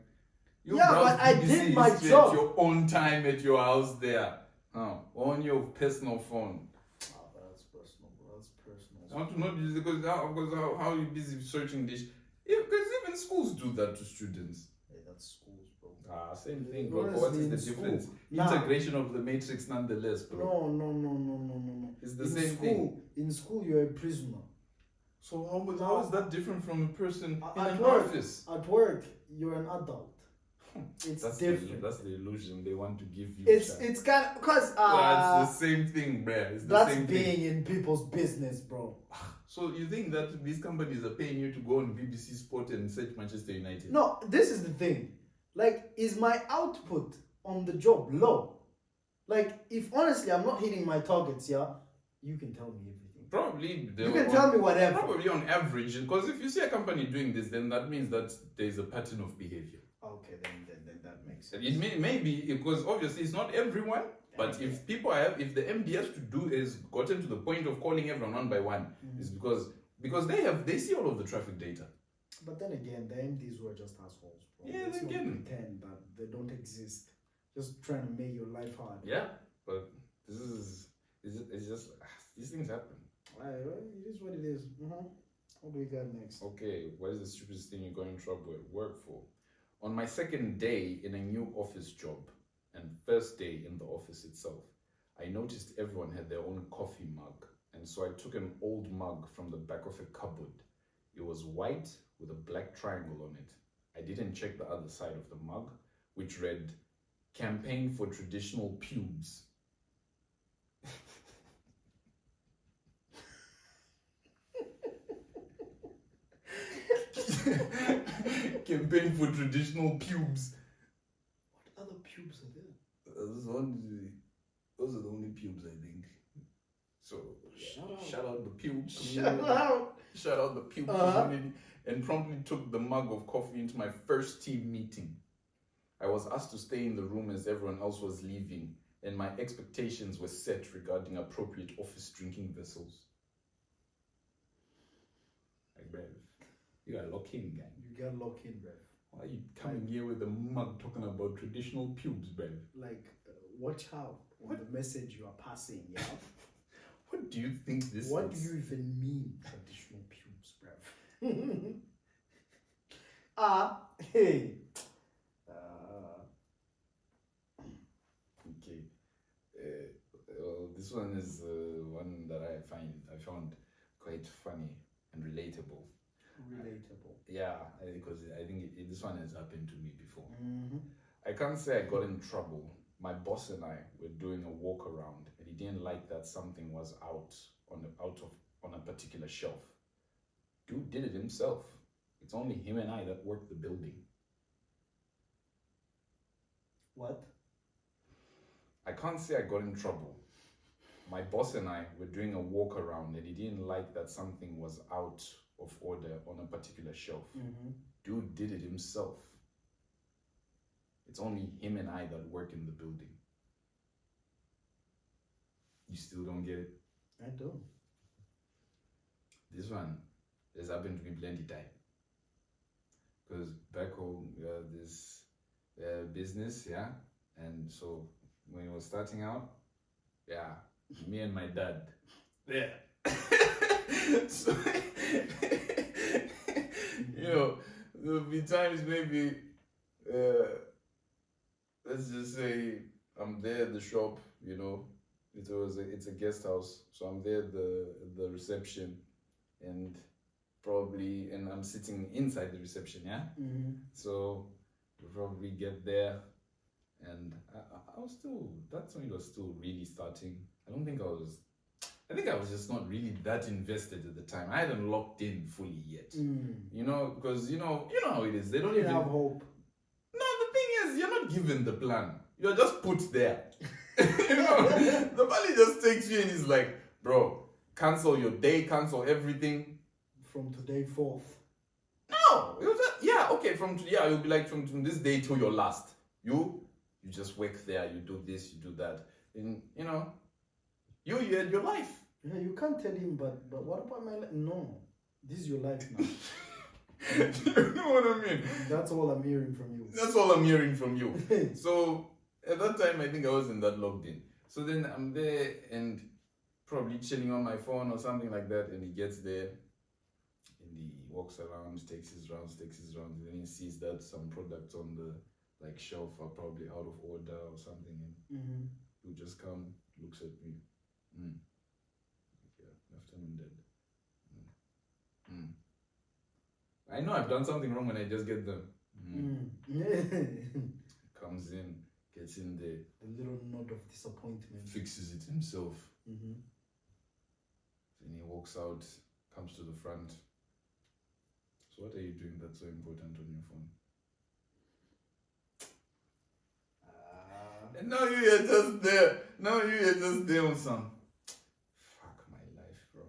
You Yeah, browse but I BBC did my history job. at your own time at your house there. On your personal phone. Oh, that's personal, bro. That's personal. I want to not use it because how are you busy searching this? Because even schools do that to students. Hey, that's schools, bro. Same thing, bro. Honestly, What is in the school. difference? Nah. Integration of the matrix nonetheless, bro. No. It's the in same school, thing. In school, you're a prisoner. So how is that different from a person in At an work, office? At work, you're an adult. It's different. That's the illusion they want to give you. It's kind of because it's the same thing, bro. It's the that's same being thing. in people's business, bro. So you think that these companies are paying you to go on BBC Sport and search Manchester United? No, this is the thing. Like, is my output on the job low? Like, if honestly I'm not hitting my targets, yeah, you can tell me everything. Probably. You can tell me whatever. Probably on average, because if you see a company doing this, then that means that there's a pattern of behavior. Okay, then that makes sense. It may be because obviously it's not everyone, but if the MD has to do is gotten to the point of calling everyone one by one, is because they see all of the traffic data. But then again, the MDs were just assholes, bro. Yeah, Let's they not can. pretend that they don't exist. Just trying to make your life hard. Yeah, but it's just these things happen. It is what it is. What do we got next? Okay, what is the stupidest thing you got in trouble at work for? On my second day in a new office job and first day in the office itself, I noticed everyone had their own coffee mug, and so I took an old mug from the back of a cupboard. It was white with a black triangle on it. I didn't check the other side of the mug, which read, "Campaign for Traditional Pubes." Campaign for Traditional Pubes. What other pubes are there? Those are the only pubes, I think. So shout out the pubes. Shout out the pube community. And promptly took the mug of coffee into my first team meeting. I was asked to stay in the room as everyone else was leaving, and my expectations were set regarding appropriate office drinking vessels. Like, bruv, you gotta lock in, gang. You gotta lock in, bro. Why are you coming here with a mug talking about traditional pubes, bruv? Like, watch out on the message you are passing, yeah? What do you think this What is? do you even mean, traditional pubes, bruv? Hey. Okay. Well, this one is one that I found quite funny and relatable. Relatable. Yeah, because I think this one has happened to me before. Mm-hmm. I can't say I got in trouble. My boss and I were doing a walk around, and he didn't like that something was out on a particular shelf. Dude did it himself. It's only him and I that work the building. What? I can't say I got in trouble. My boss and I were doing a walk around, and he didn't like that something was out of order on a particular shelf. Mm-hmm. Dude did it himself. It's only him and I that work in the building. You still don't get it? I do. This one has happened to me plenty time. Because back home, we have this business, yeah? And so when we were starting out, yeah, me and my dad, yeah. So, you know, there'll be times maybe, let's just say I'm there at the shop, you know, it's a guest house, so I'm there at the reception, and I'm sitting inside the reception, yeah? Mm-hmm. So we probably get there, and I was still, that's when it was still really starting. I think I was just not really that invested at the time. I hadn't locked in fully yet. You know, because you know how it is. They don't even have hope. No, the thing is, you're not given the plan. You're just put there. You know, the buddy just takes you and he's like, bro, cancel your day, cancel everything. From today forth. No, it was it'll be like from this day till your last. You just work there, you do this, you do that. And you know, you had your life. Yeah, you can't tell him, but what about my life? No, this is your life now. You know what I mean? That's all I'm hearing from you. That's all I'm hearing from you. So at that time, I think I wasn't that logged in. So then I'm there and probably chilling on my phone or something like that, and he gets there and he walks around, takes his rounds, and then he sees that some products on the shelf are probably out of order or something, and he'll just come, looks at me. Yeah, afternoon, Dad. I know I've done something wrong when I just get them. Comes in, gets in there. A little nod of disappointment. Fixes it himself. Mm-hmm. Then he walks out, comes to the front. So what are you doing that's so important on your phone? And now you're just there. Now you're just there on some. Fuck my life, bro.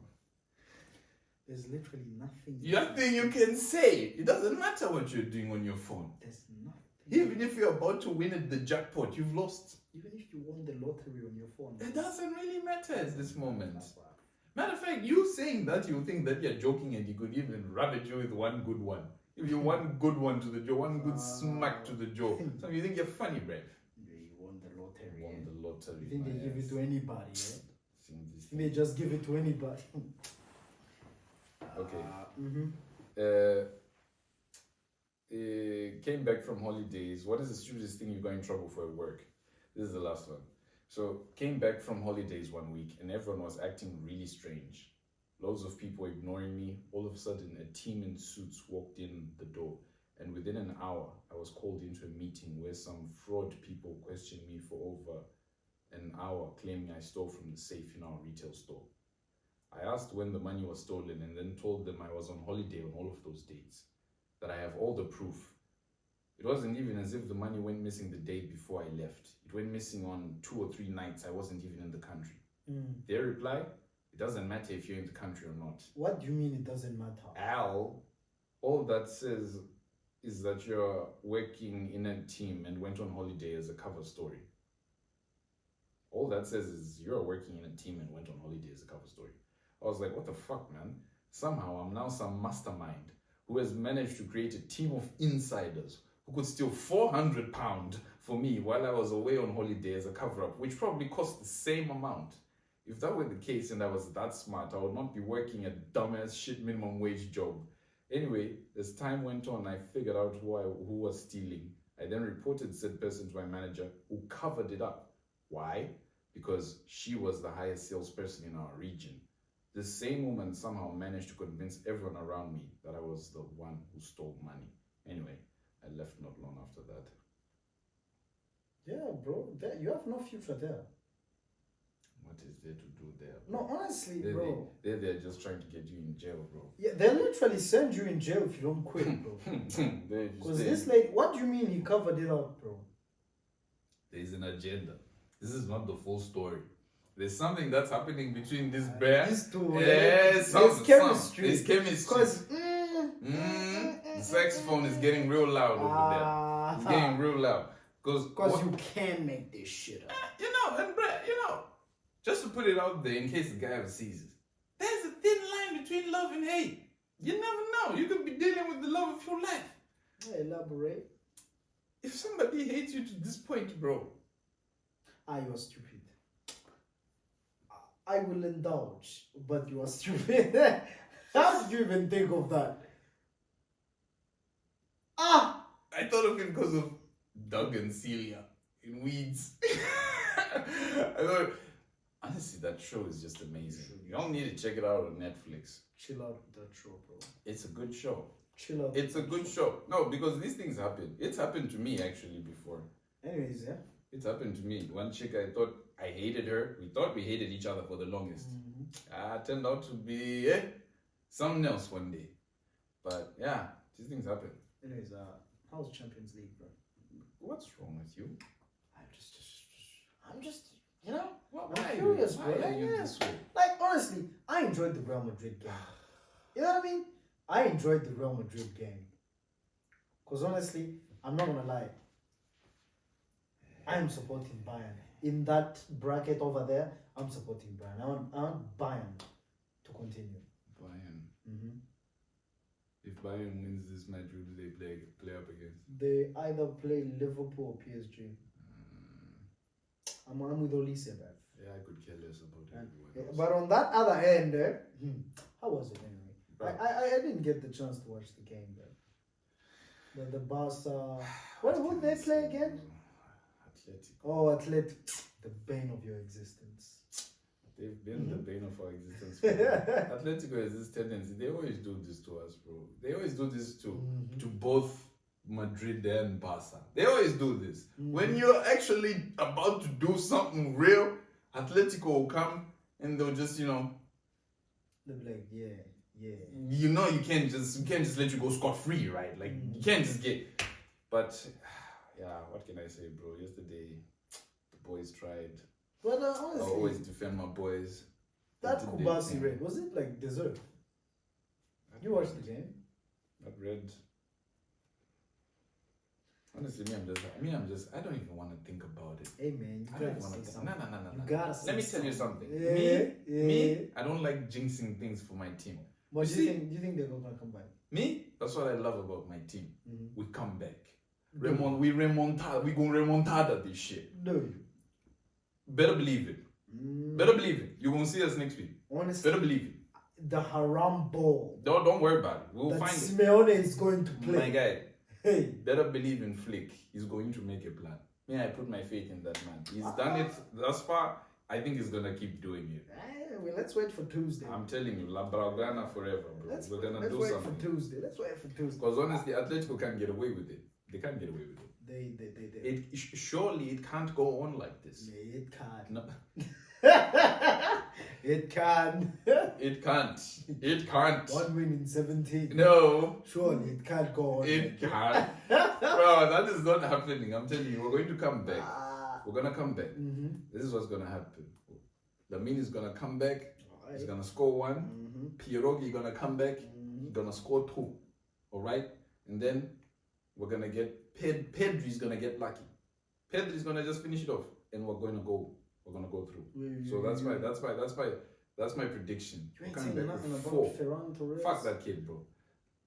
There's literally nothing. Nothing you can say. It doesn't matter what you're doing on your phone. There's nothing. Even if you're about to win at the jackpot, you've lost. Even if you won the lottery on your phone. It doesn't really matter at this moment. Matter of fact, you saying that, you think that you're joking and he could even rub at you with one good one. If you one good one to the jaw, one good smack to the jaw. So you think you're funny, bruv. Yeah, you won the lottery. Won the lottery. You think they give it to anybody, yeah? They They just give it to anybody. Okay. Came back from holidays. What is the stupidest thing you got in trouble for at work? This is the last one. So came back from holidays one week and everyone was acting really strange. Loads of people ignoring me. All of a sudden, a team in suits walked in the door. And within an hour, I was called into a meeting where some fraud people questioned me for over an hour, claiming I stole from the safe in our retail store. I asked when the money was stolen and then told them I was on holiday on all of those dates, that I have all the proof. It wasn't even as if the money went missing the day before I left. It went missing on 2 or 3 nights I wasn't even in the country. Their reply, it doesn't matter if you're in the country or not. What do you mean it doesn't matter? Al, all that says is that you're working in a team and went on holiday as a cover story. All that says is you're working in a team and went on holiday as a cover story. I was like, what the fuck, man? Somehow I'm now some mastermind who has managed to create a team of insiders who could steal £400 for me while I was away on holiday as a cover-up, which probably cost the same amount. If that were the case and I was that smart, I would not be working a dumbass shit minimum wage job. Anyway, as time went on, I figured out who was stealing. I then reported said person to my manager, who covered it up. Why? Because she was the highest salesperson in our region. The same woman somehow managed to convince everyone around me that I was the one who stole money. Anyway, I left not long after that. Yeah, bro, you have no future there. What is there to do there? No, honestly, bro. They're just trying to get you in jail, bro. Yeah, they'll literally send you in jail if you don't quit, bro. Because this lady, what do you mean he covered it up, bro? There's an agenda. This is not the full story. There's something that's happening between this bear. These two, there's chemistry. There's chemistry. Because the saxophone is getting real loud over there. It's getting real loud. Because you can make this shit up. Just to put it out there in case the guy ever sees it, there's a thin line between love and hate. You never know. You could be dealing with the love of your life. Elaborate. If somebody hates you to this point, bro. You are stupid. I will indulge, but you are stupid. How did you even think of that? I thought of it because of Doug and Celia in Weeds. I thought, honestly, that show is just amazing. You all need to check it out on Netflix. Chill out with that show, bro. It's a good show. Chill out. It's a good show. No, because these things happen. It's happened to me actually before. Anyways, yeah. It's happened to me. One chick, I thought I hated her. We thought we hated each other for the longest. Turned out to be something else one day. But yeah, these things happen. Anyways, how's Champions League, bro? What's wrong with you? I'm just, you know, Why I'm curious, Why bro. are you this way? Like, honestly, I enjoyed the Real Madrid game. You know what I mean? I enjoyed the Real Madrid game. Because honestly, I'm not going to lie. I am supporting Bayern. In that bracket over there, I'm supporting Bayern. I want Bayern to continue. Bayern. Mm-hmm. If Bayern wins this match, who do they play up against? They either play Liverpool or PSG. I'm with Olise there. Yeah, I could care less about everyone else. But on that other end, how was it anyway? I didn't get the chance to watch the game there. The Barca. Who did they play again? Atletico. Oh, Atletico. The bane of your existence. They've been the bane of our existence. Atletico has this tendency. They always do this to us, bro. They always do this to both Madrid and Barca. They always do this. When you're actually about to do something real, Atletico will come and they'll just, they'll be like, yeah. You can't just let you go scot-free, right? Like you can't just get. But yeah, what can I say, bro? Yesterday, the boys tried. But honestly, I always defend my boys. That Kubasi red, was it like deserved? You watched the game? That red. Honestly, I don't even want to think about it. Hey man, you gotta say something. No. Let me tell you something. Me, I don't like jinxing things for my team. But do you think they're gonna come back? Me, that's what I love about my team. We come back. We gonna remontada this shit. No. Better believe it. Better believe it. You're gonna see us next week. Honestly, better believe it. The haram ball. Don't worry about it. We'll find Simeone is going to play. My guy. Hey. Better believe in Flick. He's going to make a plan. I put my faith in that man. He's done it thus far. I think he's gonna keep doing it. Well, let's wait for Tuesday. I'm telling you, La Blaugrana forever, bro. We're gonna do something. Let's wait for Tuesday. Because honestly, Atletico can't get away with it. They can't get away with it. Surely it can't go on like this. It can't. No. It can. It can't. It can't. 1 win in 17. No. Surely it can't go on. It can't. Bro, that is not happening. I'm telling you, we're going to come back. We're gonna come back. This is what's gonna happen. Lamin is gonna come back. He's gonna score 1. Pierogi is gonna come back. He's gonna score 2. Alright? And then we're gonna get Pedri's gonna get lucky. Pedri's gonna just finish it off. And we're gonna go through. So that's my prediction. You ain't saying nothing about Ferran Torres. Fuck that kid, bro.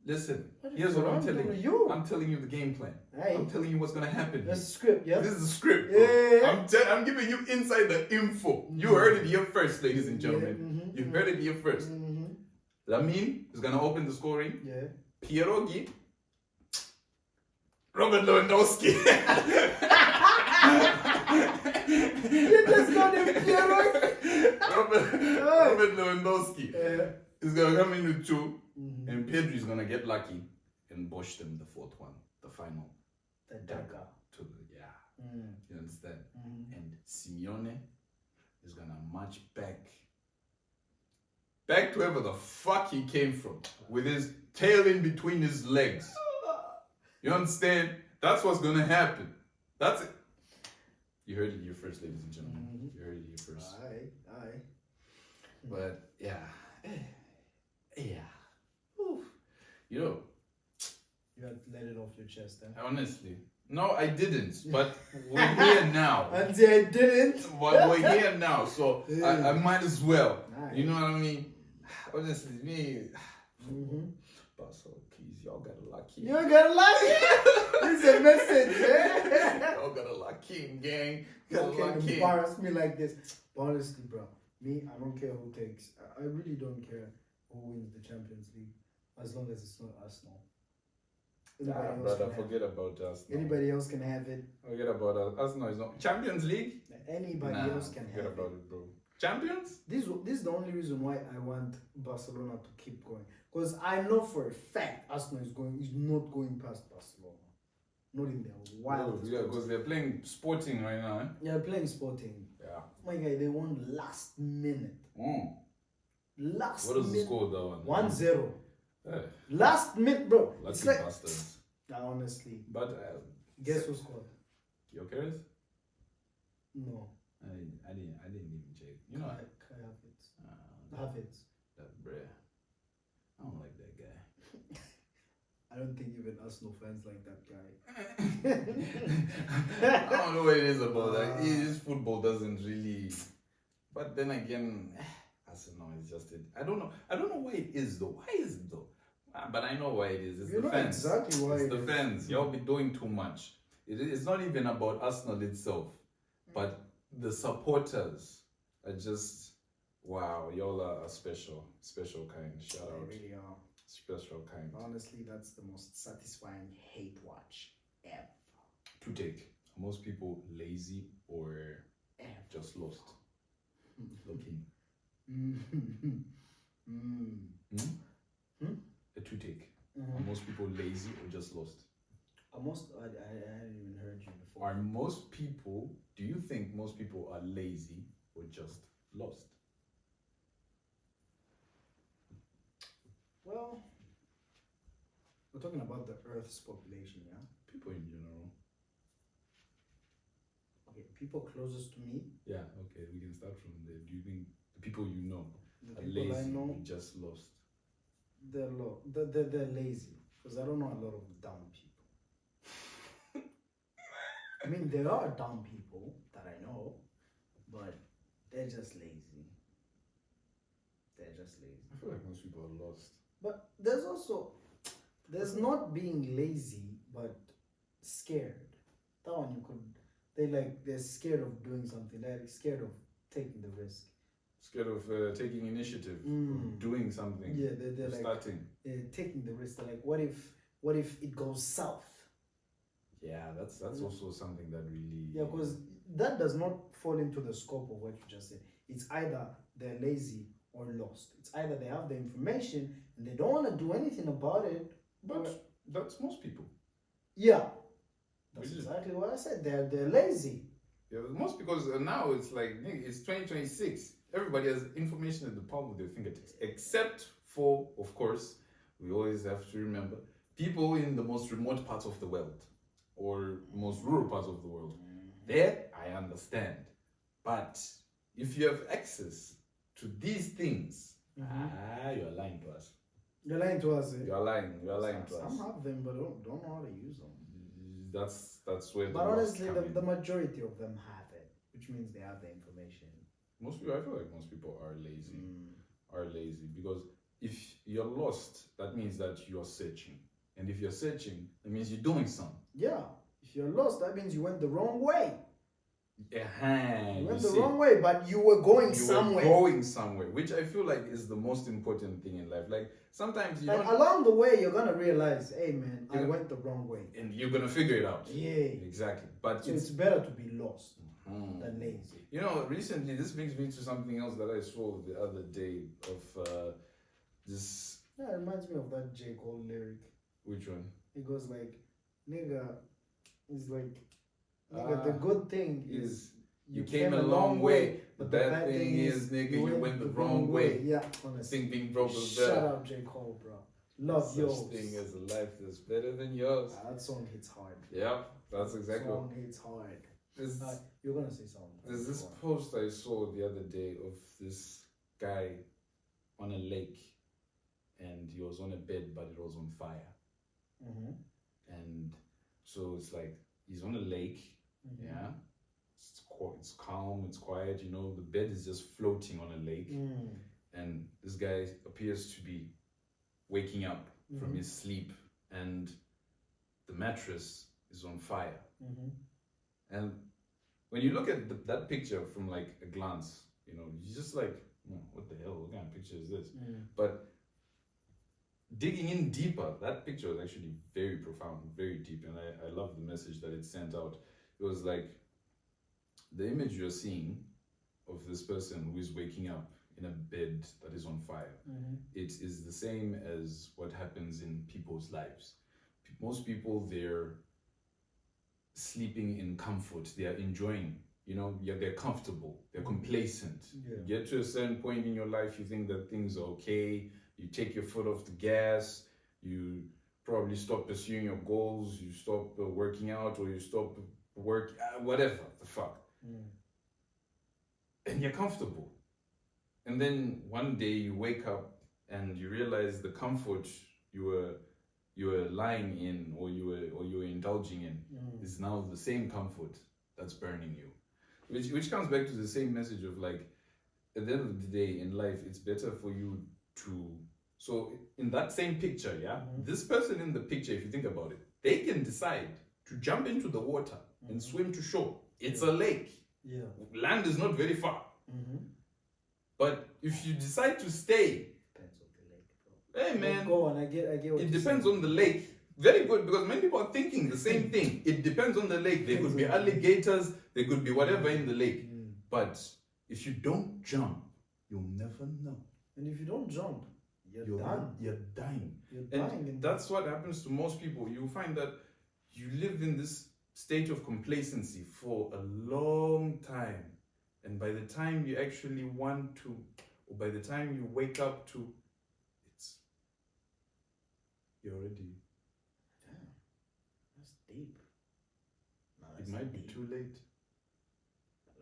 Listen, What if here's what I'm I'm telling doing you. you? I'm telling you the game plan. Hey. I'm telling you what's gonna happen. That's the script, yeah? This is the script, bro. Yeah. I'm giving you inside the info. You heard it here first, ladies and gentlemen. You heard it here first. Lamine is gonna open the scoring. Yeah. Pierogi. Robert Lewandowski. You just got him, Pierogi. Robert Lewandowski is gonna come in with 2, and Pedri is gonna get lucky and bosh them the 4th one, the final. The dagger. To the you understand? And Simeone is gonna march back to wherever the fuck he came from, with his tail in between his legs. You understand? That's what's gonna happen. That's it. You heard it here first, ladies and gentlemen. You heard it here first. Aye. But yeah. Oof. You know, you had to let it off your chest, then. honestly. No, I didn't. But we're here now. And I didn't. But we're here now, so I might as well. Nice. You know what I mean? Honestly, me. Basso, please, y'all got a lucky. You got a lucky. This is a message, yeah? Y'all got a lucky, gang. You can't embarrass me like this. But honestly, bro, me, I don't care who takes. I really don't care who wins the Champions League, as long as it's not Arsenal. Brother, forget about us. Anybody else can have it. Forget about us. Arsenal is not Champions League. Anybody else can have forget about it, bro. Champions? This is the only reason why I want Barcelona to keep going, because I know for a fact Arsenal is not going past Barcelona. Not in their wild. Yeah, because they're playing Sporting right now. Eh? They're playing Sporting. Yeah. My guy, they won last minute. Last What is the minute. score that one? 1-0. Hey. Last minute, bro. Lucky It's like, bastards. honestly. But Guess who scored? Gyökeres? No. I didn't even check. You know, Kai Havertz. That bruh. I don't like that guy. I don't think even Arsenal fans like that guy. I don't know what it is about that. His football doesn't really. But then again, Arsenal is just it. I don't know why it is though. Why is it though? But I know why it is. It's the fans. Exactly why. It's the fans. Y'all be doing too much. It's not even about Arsenal itself, but the supporters are just wow. Y'all are a special kind. Shout out. They really are. Special kind. Honestly, that's the most satisfying hate watch ever. To take. Are most people lazy or just lost? Looking. A to take. Are most people lazy or just lost? I hadn't even heard you before. Do you think most people are lazy or just lost? Well, we're talking about the Earth's population, yeah? People in general. Okay, people closest to me. Yeah, okay, we can start from there. Do you think the people you know The are people lazy I know, or just lost? they're lazy, because I don't know a lot of dumb people. I mean, there are dumb people that I know, but they're just lazy. I feel like most people are lost. But there's not being lazy, but scared. That one they're scared of doing something. They're scared of taking the risk. Scared of taking initiative, of doing something. Yeah, they're like starting. Taking the risk. They're like, what if it goes south? Yeah, that's also something that really. Yeah, because that does not fall into the scope of what you just said. It's either they're lazy or lost. It's either they have the information and they don't want to do anything about it. But that's most people. Yeah, that's exactly what I said. They're lazy. Yeah, most because now it's like it's 2026. Everybody has information in the palm of their fingertips, except for, of course, we always have to remember people in the most remote parts of the world or most rural parts of the world. There, I understand, but if you have access to these things, you're lying to us. You're lying to us. Eh? You're lying to us. Some have them, but don't know how to use them. That's where. But honestly, the majority of them have it, which means they have the information. Most people, I feel like most people are lazy. Are lazy because if you're lost, that means that you're searching. And if you're searching, that means you're doing something. Yeah. If you're lost, that means you went the wrong way. You went the wrong way, but you were going somewhere. You were going somewhere, which I feel like is the most important thing in life. Like sometimes you don't. Along the way, you're gonna realize, hey man, I went the wrong way, and you're gonna figure it out. Yeah, exactly. But so it's better to be lost than lazy. You know, recently this brings me to something else that I saw the other day of this. Yeah, it reminds me of that J. Cole lyric. Which one? It goes like, nigga, it's like, nigga, the good thing is you came a long way, but the bad thing is, nigga, you went the wrong way. Yeah, honestly. I think being broke is better. Shut up, J. Cole, bro. Love yours. Such thing as a life that's better than yours. That song hits hard. Yeah, that's exactly. That song hits hard. You're gonna say something. There's this post I saw the other day of this guy on a lake, and he was on a bed, but it was on fire. Mm-hmm. And so it's like he's on a lake, yeah. It's calm, it's quiet. You know, the bed is just floating on a lake, and this guy appears to be waking up from his sleep, and the mattress is on fire. And when you look at that picture from like a glance, you know, you just like, what the hell? What kind of picture is this? But digging in deeper, that picture was actually very profound, very deep, and I love the message that it sent out. It was like the image you're seeing of this person who is waking up in a bed that is on fire. It is the same as what happens in people's lives. Most people, they're sleeping in comfort, they are enjoying, you know, they're comfortable, they're complacent. You get to a certain point in your life, you think that things are okay, you take your foot off the gas, you probably stop pursuing your goals, you stop working out, or you stop whatever the fuck. And you're comfortable. And then one day you wake up and you realize the comfort you were lying in, or you were indulging in, is now the same comfort that's burning you. Which comes back to the same message of like, at the end of the day in life, it's better for you to. So in that same picture, this person in the picture, if you think about it, they can decide to jump into the water and swim to shore. It's a lake. Land is not very far. But if you decide to stay, depends on the lake, bro. Hey man, go on. I get what it depends on the lake. Very good, because many people are thinking the same thing. It depends on the lake. There could be alligators, there could be whatever in the lake. But if you don't jump, you'll never know. And if you don't jump, you're done. You're dying. You're dying. And that's what happens to most people. You find that you live in this state of complacency for a long time. And by the time you actually want to, or by the time you wake up to, you're already. Damn, that's deep. No, it might be too late.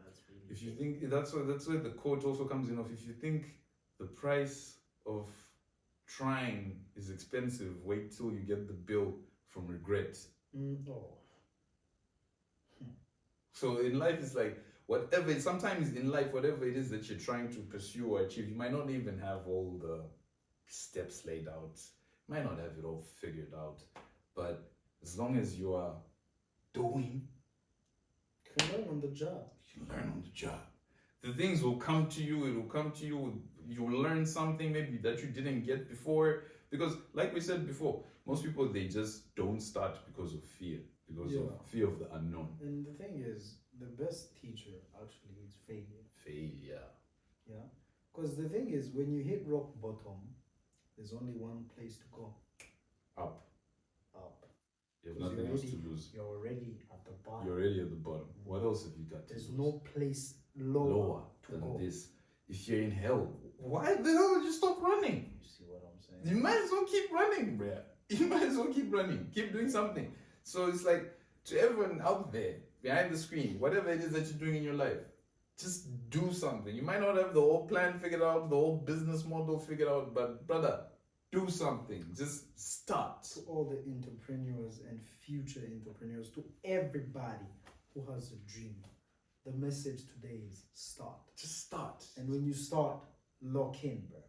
That's really if you think that's where the quote also comes in. Of if you think the price of trying is expensive, wait till you get the bill from regret. So in life, it's like sometimes in life, whatever it is that you're trying to pursue or achieve, you might not even have all the steps laid out, you might not have it all figured out, but as long as you are doing, you can learn on the job. The things will come to you, you'll learn something maybe that you didn't get before, because like we said before, most people, they just don't start because of fear. Because of fear of the unknown. And the thing is, the best teacher actually is failure. Yeah. Because the thing is, when you hit rock bottom, there's only one place to go. Up. You have Because nothing else to lose. You're already at the bottom. You're already at the bottom. What else have you got to There's lose? no place lower to than go. this. If you're in hell, why the hell did you stop running? You see what I'm saying? You might as well keep running, bruh. You might as well keep running. Keep doing something. So it's like, to everyone out there, behind the screen, whatever it is that you're doing in your life, just do something. You might not have the whole plan figured out, the whole business model figured out, but brother, do something. Just start. To all the entrepreneurs and future entrepreneurs, to everybody who has a dream, the message today is start. Just start. And when you start, lock in, bro.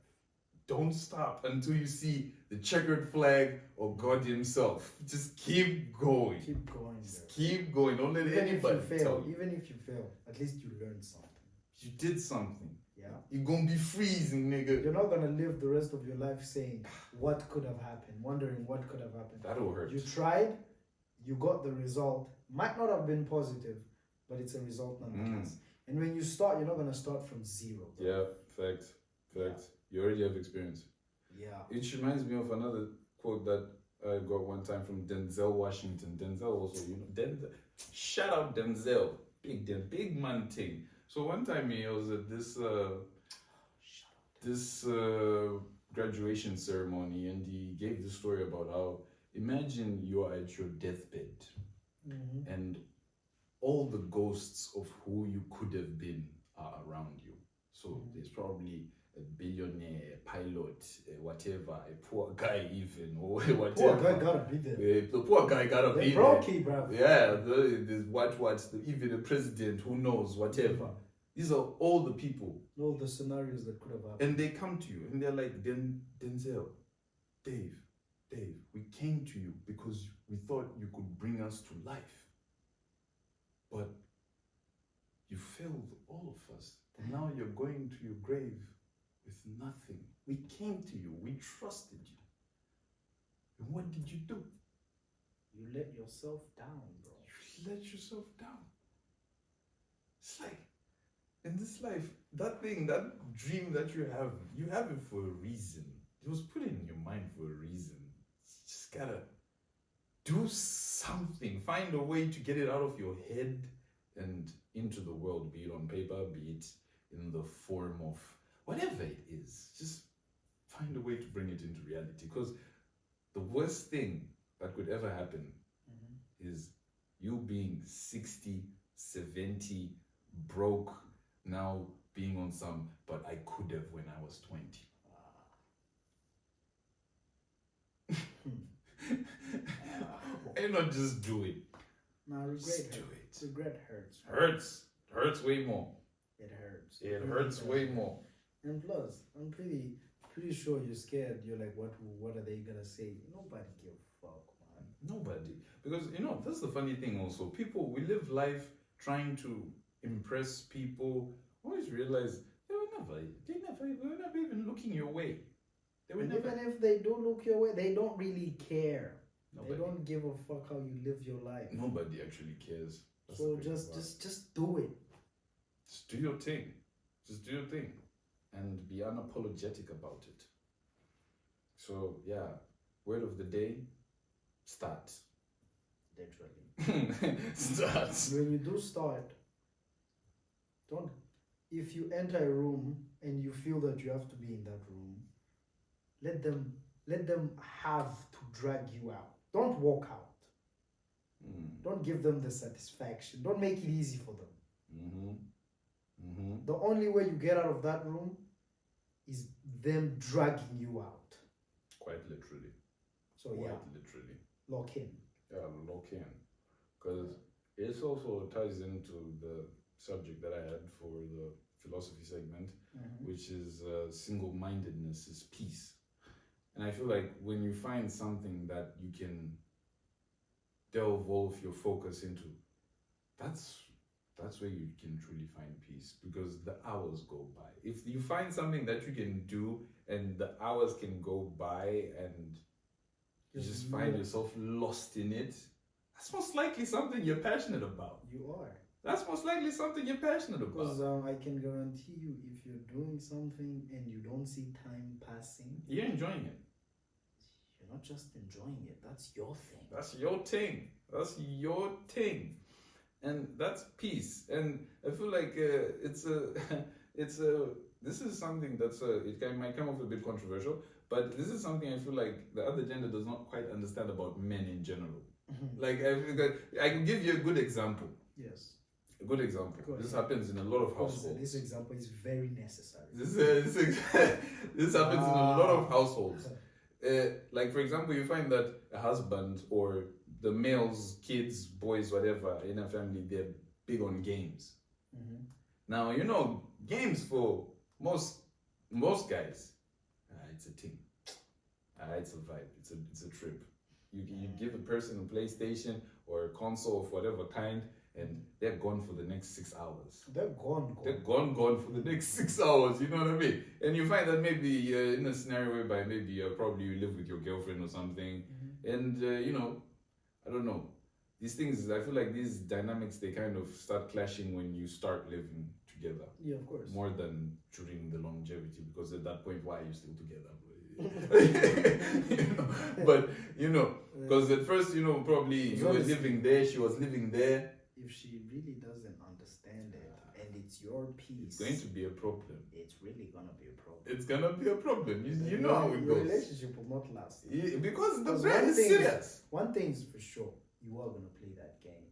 Don't stop until you see the checkered flag or God himself. Just keep going. Keep going. Just keep going. Don't let anybody tell you. Even if you fail, at least you learned something. You did something. Yeah. You're gonna be freezing, nigga. You're not gonna live the rest of your life saying what could have happened, wondering what could have happened. That'll hurt. You tried, you got the result. Might not have been positive, but it's a result nonetheless. And when you start, you're not gonna start from zero. Bro. Yeah, fact. You already have experience. Yeah. It reminds me of another quote that I got one time from Denzel Washington. Denzel also, Denzel. Shout out Denzel. Big man thing. So one time he was at this graduation ceremony, and he gave the story about how, imagine you're at your deathbed and all the ghosts of who you could have been are around you. So there's probably a billionaire, a pilot, whatever, a poor guy even, or whatever. Poor guy gotta be there. The poor guy gotta be there. Brokey, bro. Yeah, even the president, who knows, whatever. These are all the people. All the scenarios that could have happened. And they come to you and they're like, Denzel, Dave, we came to you because we thought you could bring us to life. But you failed all of us. And now you're going to your grave with nothing. We came to you. We trusted you. And what did you do? You let yourself down, bro. You let yourself down. It's like, in this life, that dream that you have it for a reason. It was put in your mind for a reason. You just gotta do something. Find a way to get it out of your head and into the world, be it on paper, be it in the form of whatever it is. Just find a way to bring it into reality. Because the worst thing that could ever happen is you being 60, 70, broke, now being on some, but I could have when I was 20. Why not just do it? Nah, Just do it. Regret hurts. Hurts way more. It hurts. It hurts way more. And plus, I'm pretty sure you're scared. You're like, what are they gonna say? Nobody give a fuck, man. Nobody. Because that's the funny thing also. We live life trying to impress people. Always realize they were never even looking your way. Even if they do look your way, they don't really care. Nobody. They don't give a fuck how you live your life. Nobody actually cares. That's so the crazy part. just do it. Just do your thing. Just do your thing. And be unapologetic about it. So yeah, word of the day, start. Literally. Start. When you do start, if you enter a room and you feel that you have to be in that room, let them have to drag you out. Don't walk out. Don't give them the satisfaction. Don't make it easy for them. The only way you get out of that room is them dragging you out. Quite literally. So literally. Lock in. Yeah, lock in. Because it also ties into the subject that I had for the philosophy segment, which is single-mindedness is peace. And I feel like when you find something that you can delve all of your focus into, that's where you can truly find peace, because the hours go by. If you find something that you can do and the hours can go by and you just find yourself lost in it, that's most likely something you're passionate about. You are. That's most likely something you're passionate about. Because I can guarantee you, if you're doing something and you don't see time passing, you're enjoying it. You're not just enjoying it. That's your thing. That's your thing. That's your thing. And that's peace. And I feel like this is something that's might come off a bit controversial, but this is something I feel like the other gender does not quite understand about men in general. Like I can give you a good example. Yes. A good example. This happens in a lot of households. This example is very necessary. This happens in a lot of households. Like for example, you find that a husband or the males, kids, boys, whatever, in a family, they're big on games. Now, games for most guys, it's a thing. It's a vibe. It's a trip. You give a person a PlayStation or a console of whatever kind, and they're gone for the next 6 hours. They're gone. They're gone for the next 6 hours. You know what I mean? And you find that maybe in a scenario whereby maybe probably you live with your girlfriend or something, and I don't know. These things, I feel like these dynamics, they kind of start clashing when you start living together. Yeah, of course. More than during the longevity, because at that point, why are you still together? But because at first, probably you were living there, she was living there. If she really doesn't understand it, and it's your piece, it's going to be a problem. It's really gonna be a problem. It's gonna be a problem. You know how it goes. Your relationship will not last. Because the brand is serious. One thing is for sure, you are gonna play that game.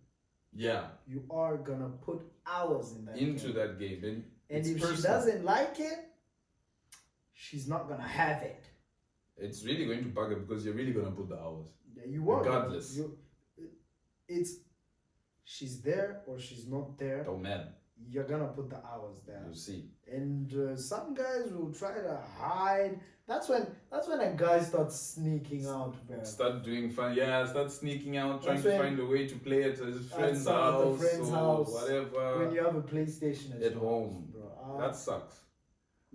Yeah. You are gonna put hours in that game. And if she doesn't like it, she's not gonna have it. It's really going to bug her because you're really gonna put the hours. Yeah, you are. Regardless. She's there or she's not there. Don't matter. You're gonna put the hours there. You see. And some guys will try to hide. That's when a guy starts sneaking out, man. Start doing fun. Yeah, start sneaking out, trying to find a way to play at his friend's house or whatever. When you have a PlayStation at home, bro. That sucks.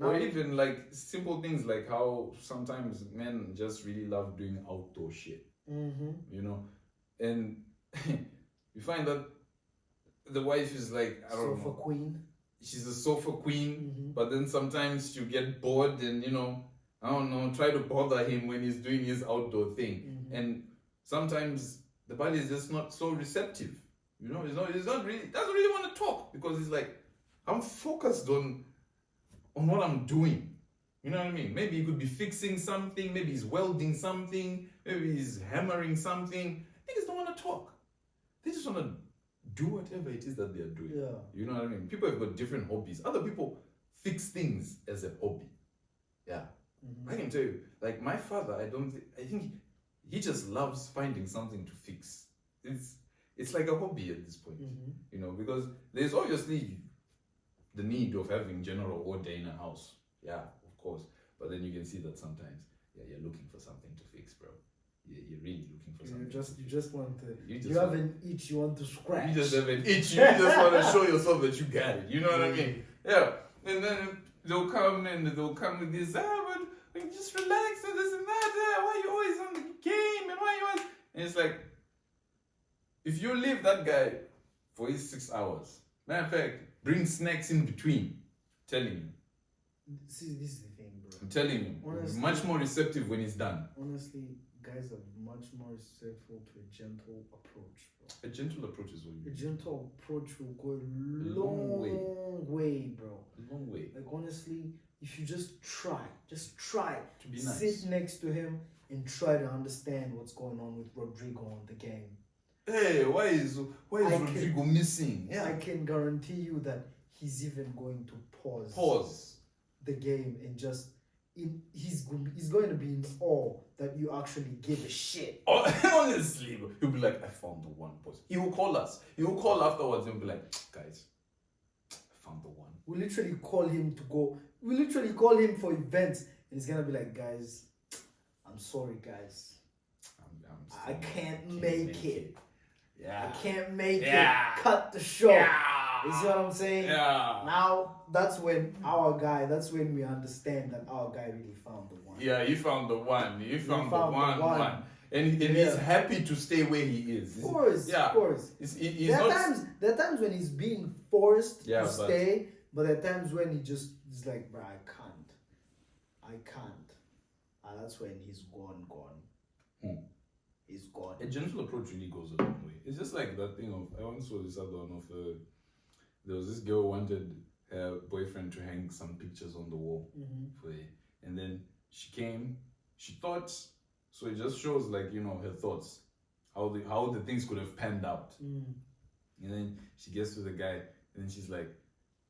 Or even like simple things like how sometimes men just really love doing outdoor shit. And you find that the wife is like, I don't know. Sofa queen. She's a sofa queen, but then sometimes you get bored and, I don't know, try to bother him when he's doing his outdoor thing. And sometimes the body is just not so receptive. He's not really, doesn't really want to talk because he's like, I'm focused on what I'm doing. You know what I mean? Maybe he could be fixing something, maybe he's welding something, maybe he's hammering something. Niggas don't want to talk. They just want to do whatever it is that they're doing. Yeah. You know what I mean? People have got different hobbies. Other people fix things as a hobby. Yeah. I can tell you, like my father, I think he just loves finding something to fix. It's like a hobby at this point, because there's obviously the need of having general order in a house. Yeah, of course. But then you can see that sometimes, you're looking for something to fix, bro. You're really looking for something. You just want to. You have an itch you want to scratch. You just have an itch. You just want to show yourself that you got it. You know what I mean? Yeah. And then they'll come with this. But we can just relax and this and that. Why you always on the game and why you always? And it's like, if you leave that guy for his 6 hours, matter of fact, bring snacks in between. I'm telling you. See, this is the thing, bro. I'm telling you. Honestly, much more receptive when he's done. Honestly, guys are much more receptive to a gentle approach, bro. A gentle approach is what you mean. A gentle approach will go a long way, bro. A long way. Like honestly, if you just try to be nice. Sit next to him and try to understand what's going on with Rodrigo on the game. Hey, why is Rodrigo missing? Yeah. I can guarantee you that he's even going to pause the game and just he's going to be in awe that you actually give a shit. Honestly, bro. He'll be like, I found the one post. He will call us. He will call afterwards and be like, guys, I found the one. We literally call him to go. We literally call him for events, and he's gonna be like, guys, I'm sorry, guys. I can't make it. Yeah. I can't make it. Cut the show. Yeah. You see what I'm saying? Yeah. Now that's when we understand that our guy really found the one. Yeah, he found the one. He found the one. And he's happy to stay where he is. Of course. There are times when he's being forced to stay, but there are times when he's like, bro, I can't. And that's when he's gone. He's gone. A gentle approach really goes a long way. It's just like that thing of, I once saw this other one of, there was this girl wanted her boyfriend to hang some pictures on the wall for her. And then she thought, so it just shows like, her thoughts, how the things could have panned out. And then she gets to the guy and then she's like,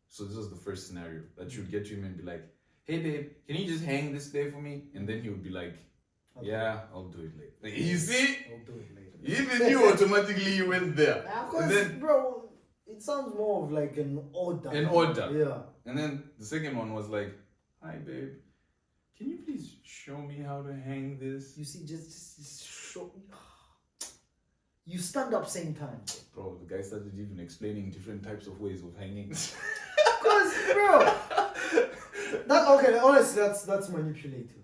so this was the first scenario, that she would get to him and be like, hey babe, can you just hang this there for me? And then he would be like, I'll do it later. Like, you see? I'll do it later. Even you automatically went there. Of course, bro, it sounds more of like an order. An order. Yeah. And then the second one was like, hi babe, can you please show me how to hang this? You see, just show. You stand up same time. Bro, the guy started even explaining different types of ways of hanging. Cause, bro, honestly, that's manipulative.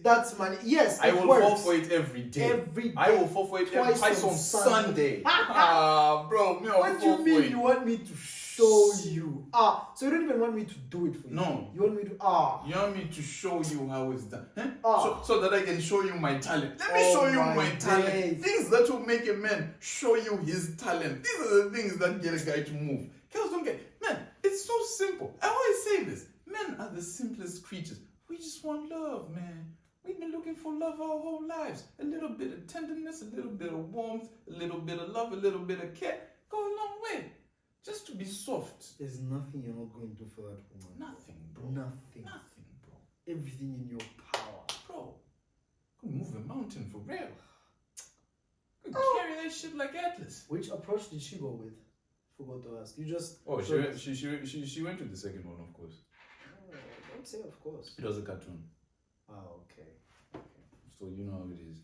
That's money. Yes, I will works. fall for it every day. Every day. I will fall for it twice on Sunday. Bro, me, what do you mean? You want me to show you? So you don't even want me to do it for you? No. You want me to? You want me to show you how it's done, so that I can show you my talent. Let me show you my talent. Things that will make a man show you his talent. These are the things that get a guy to move. Girls don't get. Man, it's so simple. I always say this. Men are the simplest creatures. We just want love, man. We've been looking for love our whole lives. A little bit of tenderness, a little bit of warmth, a little bit of love, a little bit of care. Go a long way. Just to be soft. There's nothing you're not going to do for that woman. Nothing, bro. Nothing. Nothing, bro. Everything in your power. Bro, could move a mountain for real. Could carry that shit like Atlas. Which approach did she go with? Forgot to ask. You just... Oh, she went to the second one, of course. Don't say of course. It was a cartoon. Oh, okay. So you know how it is.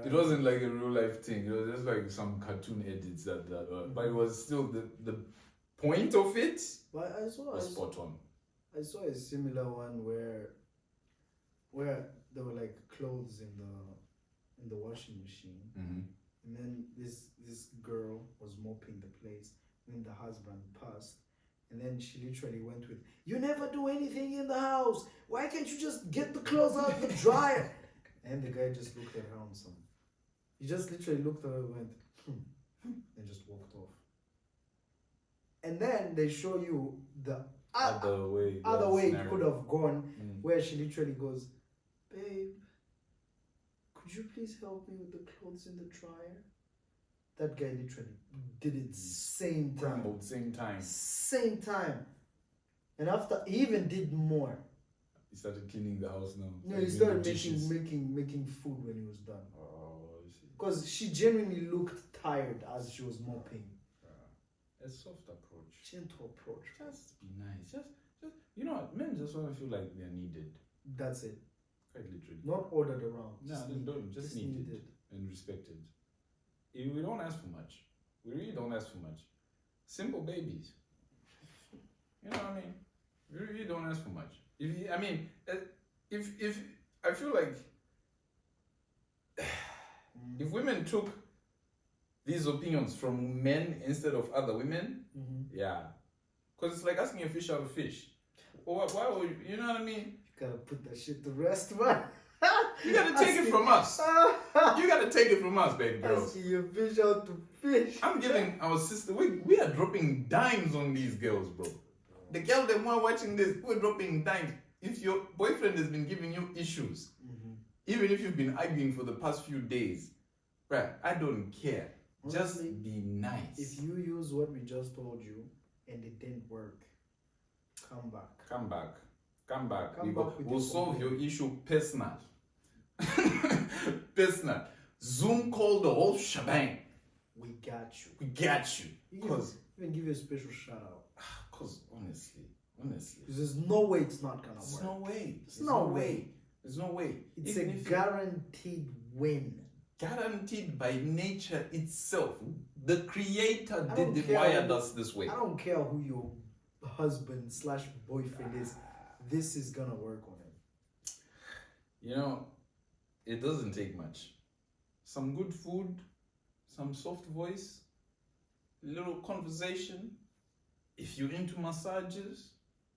It wasn't like a real life thing. It was just like some cartoon edits but it was still the point of it But I saw was spot on. I saw a similar one where there were like clothes in the washing machine, and then this girl was mopping the place when the husband passed. And then she literally went with, "You never do anything in the house. Why can't you just get the clothes out of the dryer?" And the guy just looked at her on some. He just literally looked at her and went, and just walked off. And then they show you the other way it could have gone, where she literally goes, "Babe, could you please help me with the clothes in the dryer?" That guy literally did it same time. Same time. And after, he even did more. He started cleaning the house now. No, he started making food when he was done. Oh, because she genuinely looked tired as she was mopping. A soft approach. Gentle approach. Just be nice. Just you know what? Men just want to feel like they're needed. That's it. Quite literally. Not ordered around. No, don't. Just needed and respected. We don't ask for much. We really don't ask for much. Simple babies. You know what I mean? We really don't ask for much. If I feel like if women took these opinions from men instead of other women, yeah, because it's like asking a fish out of fish. Or why would you know what I mean? You gotta put that shit to rest, man. You gotta take it from us. You gotta take it from us, baby girls. Asking your fish out to fish. I'm giving our sister. We are dropping dimes on these girls, bro. The girl that are watching this, we're dropping dimes. If your boyfriend has been giving you issues, even if you've been arguing for the past few days, right? I don't care. Honestly, just be nice. If you use what we just told you and it didn't work, come back. We'll solve your issue personal. Personal. Zoom call the whole shebang. We got you. Because even give you a special shout out. Because honestly. Because there's no way it's not gonna work. There's no way. There's no way. It's Even a guaranteed win. Guaranteed by nature itself. The creator wired us this way. I don't care who your husband/boyfriend is. This is gonna work on it. You know, it doesn't take much. Some good food, some soft voice, a little conversation. If you're into massages,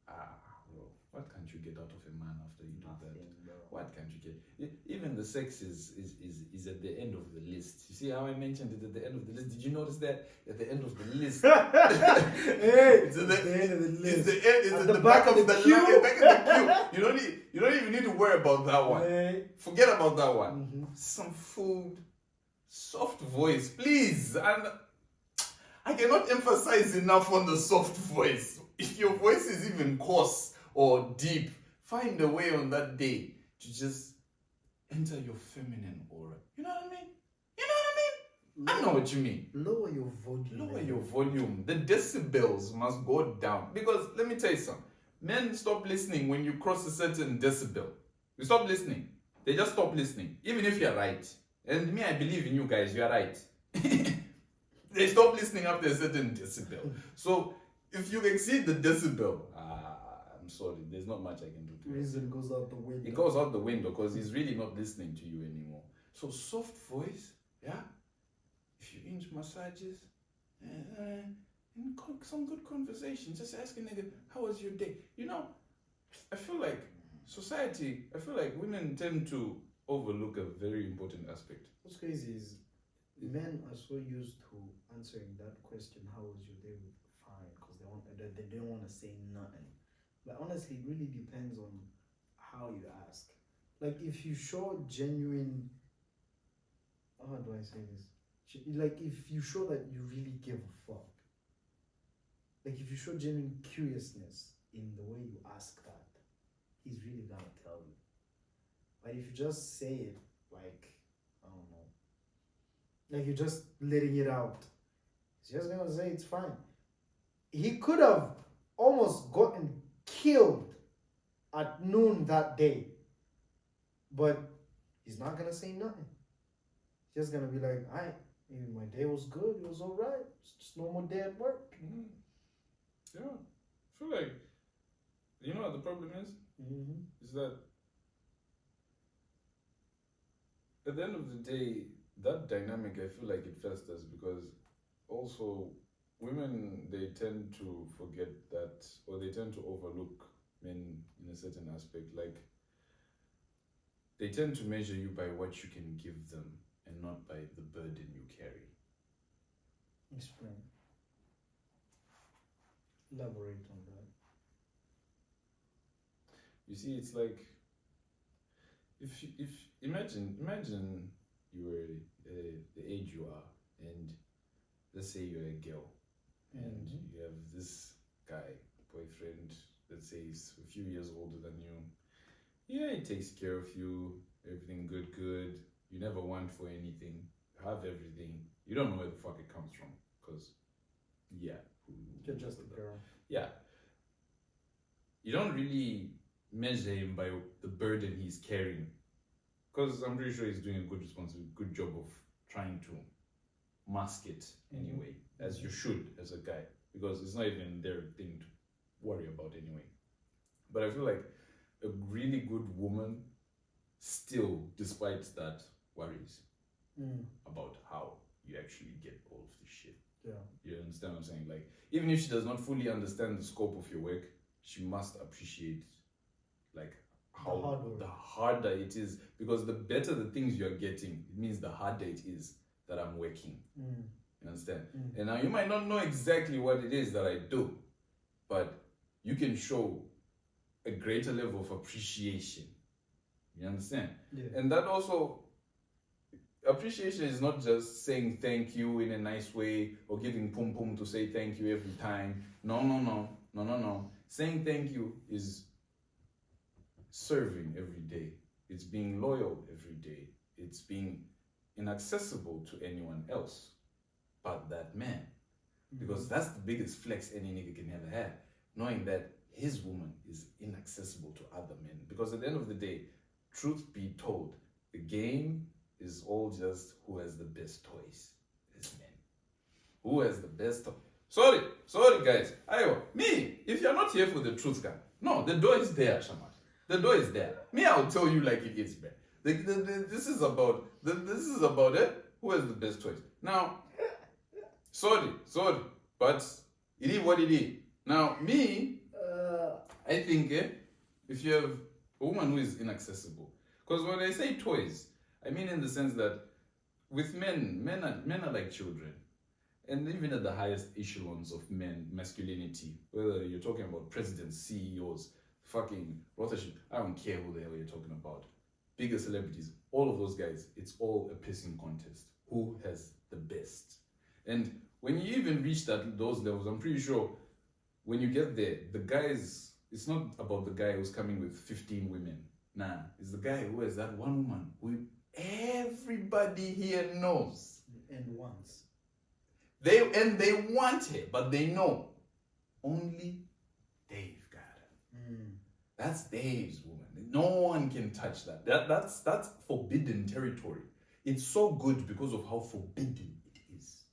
bro, what can't you get out of a man after you do that? Bro. What can't you get? Even the sex is at the end of the list. You see how I mentioned it at the end of the list? Did you notice that at the end of the list? Hey, it's at the end of the list. It's at the back of the queue. Back of the queue. You don't even need to worry about that one. Hey. Forget about that one. Some food, soft voice, please. And I cannot emphasize enough on the soft voice. If your voice is even coarse or deep, find a way on that day to just enter your feminine aura. You know what I mean? I know what you mean. Lower your volume. The decibels must go down. Because let me tell you something. Men stop listening when you cross a certain decibel. You stop listening. They just stop listening, even if you're right. And me, I believe in you guys. You are right. They stop listening after a certain decibel. So if you exceed the decibel, I'm sorry. There's not much I can do to you. Reason goes out the window. It goes out the window because he's really not listening to you anymore. So soft voice, yeah. If you inch massages, and some good conversation, just ask a nigga, how was your day? You know, I feel like women tend to overlook a very important aspect. What's crazy is men are so used to answering that question, how was your day, with fine, because they don't want to say nothing. But honestly, it really depends on how you ask. Like if you show genuine, how do I say this? Like if you show that you really give a fuck, like if you show genuine curiousness in the way you ask that, he's really gonna tell you. But if you just say it like, I don't know, like you're just letting it out, he's just gonna say it's fine. He could have almost gotten killed at noon that day, but he's not gonna say nothing. He's just gonna be like, my day was good, it was alright, it's just normal day at work. Mm-hmm. Yeah, I feel like, you know what the problem is? Is that at the end of the day, that dynamic, I feel like it festers because also women, they tend to forget that, or they tend to overlook men in a certain aspect. Like, they tend to measure you by what you can give them and not by the burden you carry. Explain. Elaborate on that. You see, it's like, if imagine you were the age you are, and let's say you're a girl, and you have this guy, boyfriend, let's say he's a few years older than you. Yeah, he takes care of you, everything good. You never want for anything, you have everything. You don't know where the fuck it comes from, because, yeah. You're just a girl. Yeah. You don't really measure him by the burden he's carrying, because I'm pretty sure he's doing a good job of trying to mask it anyway, as you should as a guy, because it's not even their thing to worry about anyway. But I feel like a really good woman still, despite that, worries about how you actually get all of this shit. Yeah. You understand what I'm saying? Like, even if she does not fully understand the scope of your work, she must appreciate like how the harder it is, because the better the things you're getting, it means the harder it is that I'm working. You understand? And now you might not know exactly what it is that I do, but you can show a greater level of appreciation. You understand? Yeah. And that also, appreciation is not just saying thank you in a nice way or giving pum pum to say thank you every time. No. Saying thank you is serving every day. It's being loyal every day. It's being inaccessible to anyone else but that man. Because that's the biggest flex any nigga can ever have, knowing that his woman is inaccessible to other men. Because at the end of the day, truth be told, the game is all just who has the best toys. It's men. Who has the best toys? Sorry guys. Ayo, me, if you're not here for the truth, guy, no, the door is there, Shaman. The door is there. Me, I'll tell you like it is, man. This is about it. Who has the best toys? Now, sorry, but it is what it is. Now, me, I think if you have a woman who is inaccessible, because when I say toys, I mean in the sense that with men are like children. And even at the highest echelons of masculinity, whether you're talking about presidents, CEOs, fucking authorship, I don't care who the hell you're talking about. Bigger celebrities, all of those guys, it's all a pissing contest. Who has the best? And when you even reach those levels, I'm pretty sure when you get there, the guys, it's not about the guy who's coming with 15 women. Nah, it's the guy who has that one woman who everybody here knows. And wants. They want her, but they know only they've got her. That's Dave's woman. No one can touch that. That's forbidden territory. It's so good because of how forbidden it is.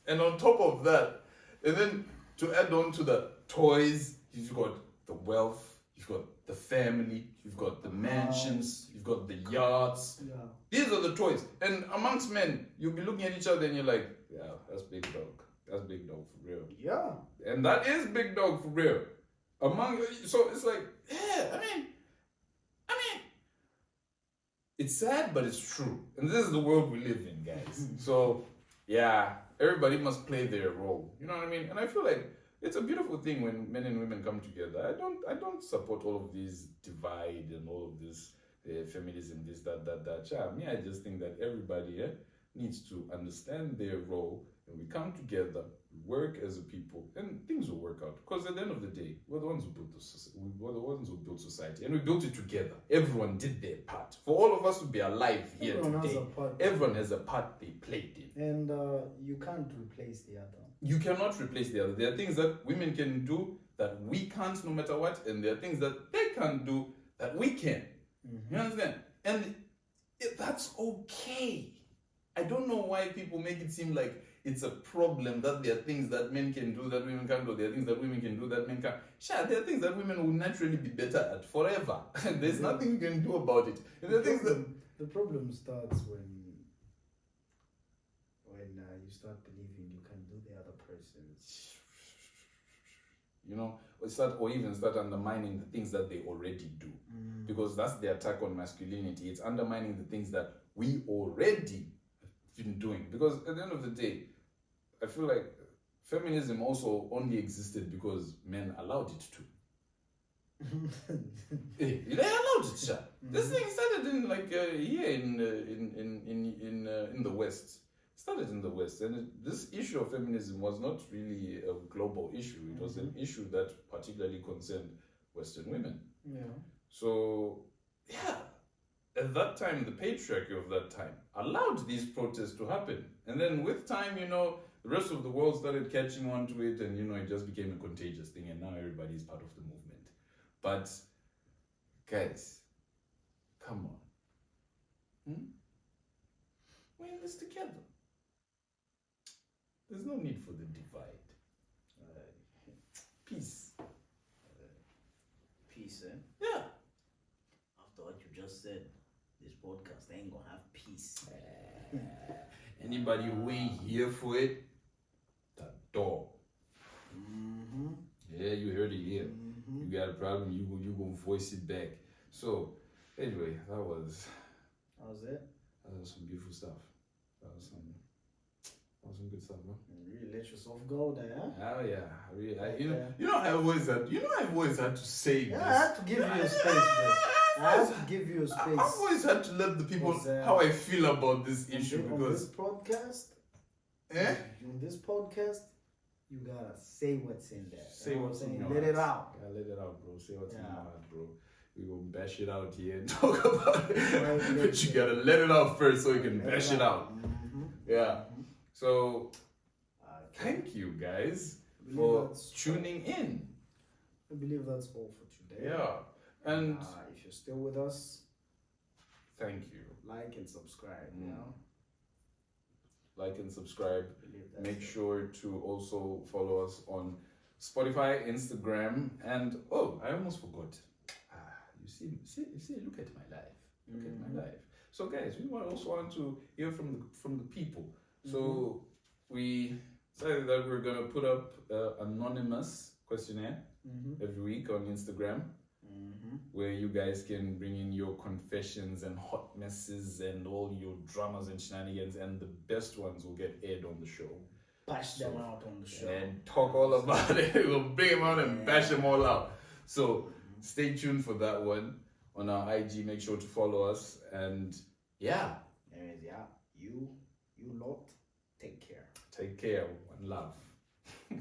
And on top of that, and then to add on to the toys, you've got the wealth, you've got the family, you've got the mansions, you've got the yachts. Yeah. These are the toys. And amongst men, you'll be looking at each other and you're like, yeah, that's big dog. That's big dog for real. Yeah. And that is big dog for real. So it's like, yeah, I mean, it's sad, but it's true. And this is the world we live in, guys. So, yeah, everybody must play their role. You know what I mean? And I feel like it's a beautiful thing when men and women come together. I don't support all of these divide and all of this feminism, this, that. Yeah, me, I just think that everybody needs to understand their role, and we come together, we work as a people, and things will work out. Because at the end of the day, we're the ones who built society, and we built it together. Everyone did their part. For all of us to be alive here today, everyone has a part they played in. And you can't replace the other. You cannot replace the other. There are things that women can do that we can't, no matter what, and there are things that they can't do that we can. You understand? And that's okay. I don't know why people make it seem like it's a problem that there are things that men can do that women can't do. There are things that women can do that men can't. Sure, there are things that women will naturally be better at forever. There's nothing you can do about it. And the problem starts when you start believing you can do the other person's. You know, or even start undermining the things that they already do. Because that's the attack on masculinity. It's undermining the things that we already been doing. Because at the end of the day, I feel like feminism also only existed because men allowed it to. They allowed it, sure. This thing started in here in the West. It started in the West, and this issue of feminism was not really a global issue. It was an issue that particularly concerned Western women. Yeah. So, yeah. At that time, the patriarchy of that time allowed these protests to happen. And then with time, the rest of the world started catching on to it, and, it just became a contagious thing, and now everybody is part of the movement. But, guys, come on. We're in this together. There's no need for the divide. Peace. Peace, eh? Yeah. After what you just said, this podcast ain't gonna have peace. Anybody who ain't here for it, the door. Yeah, you heard it here. You got a problem, you gonna voice it back. So, anyway, that was it? That was some beautiful stuff. That was some good stuff, man. You really let yourself go there, huh? Oh yeah, I've always had to say this. I had to give you a space, bro. I have to give you a space. I've always had to let the people how I feel about this issue because on this podcast, you gotta say what's in there. Say what's in your heart. Let it out. Yeah, let it out, bro. Say what's in your heart, bro. We will bash it out here and talk about it. But you gotta let it out first so you can bash it out. Yeah. So, thank you guys for tuning in. I believe that's all for today. Yeah. And if you're still with us, thank you. Like and subscribe. Like and subscribe. Make sure to also follow us on Spotify, Instagram, and I almost forgot. You see, look at my life. Look at my life. So guys, we also want to hear from the people. So we decided that we're gonna put up an anonymous questionnaire every week on Instagram. Where you guys can bring in your confessions and hot messes and all your dramas and shenanigans, and the best ones will get aired on the show. Bash them out on the show. And talk all about it. We'll bring them out and bash them all out. So stay tuned for that one on our IG. Make sure to follow us. And yeah. Anyways, you lot, take care. Take care. One love. I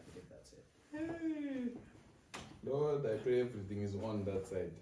believe that's it. Hey. Lord, I pray everything is on that side.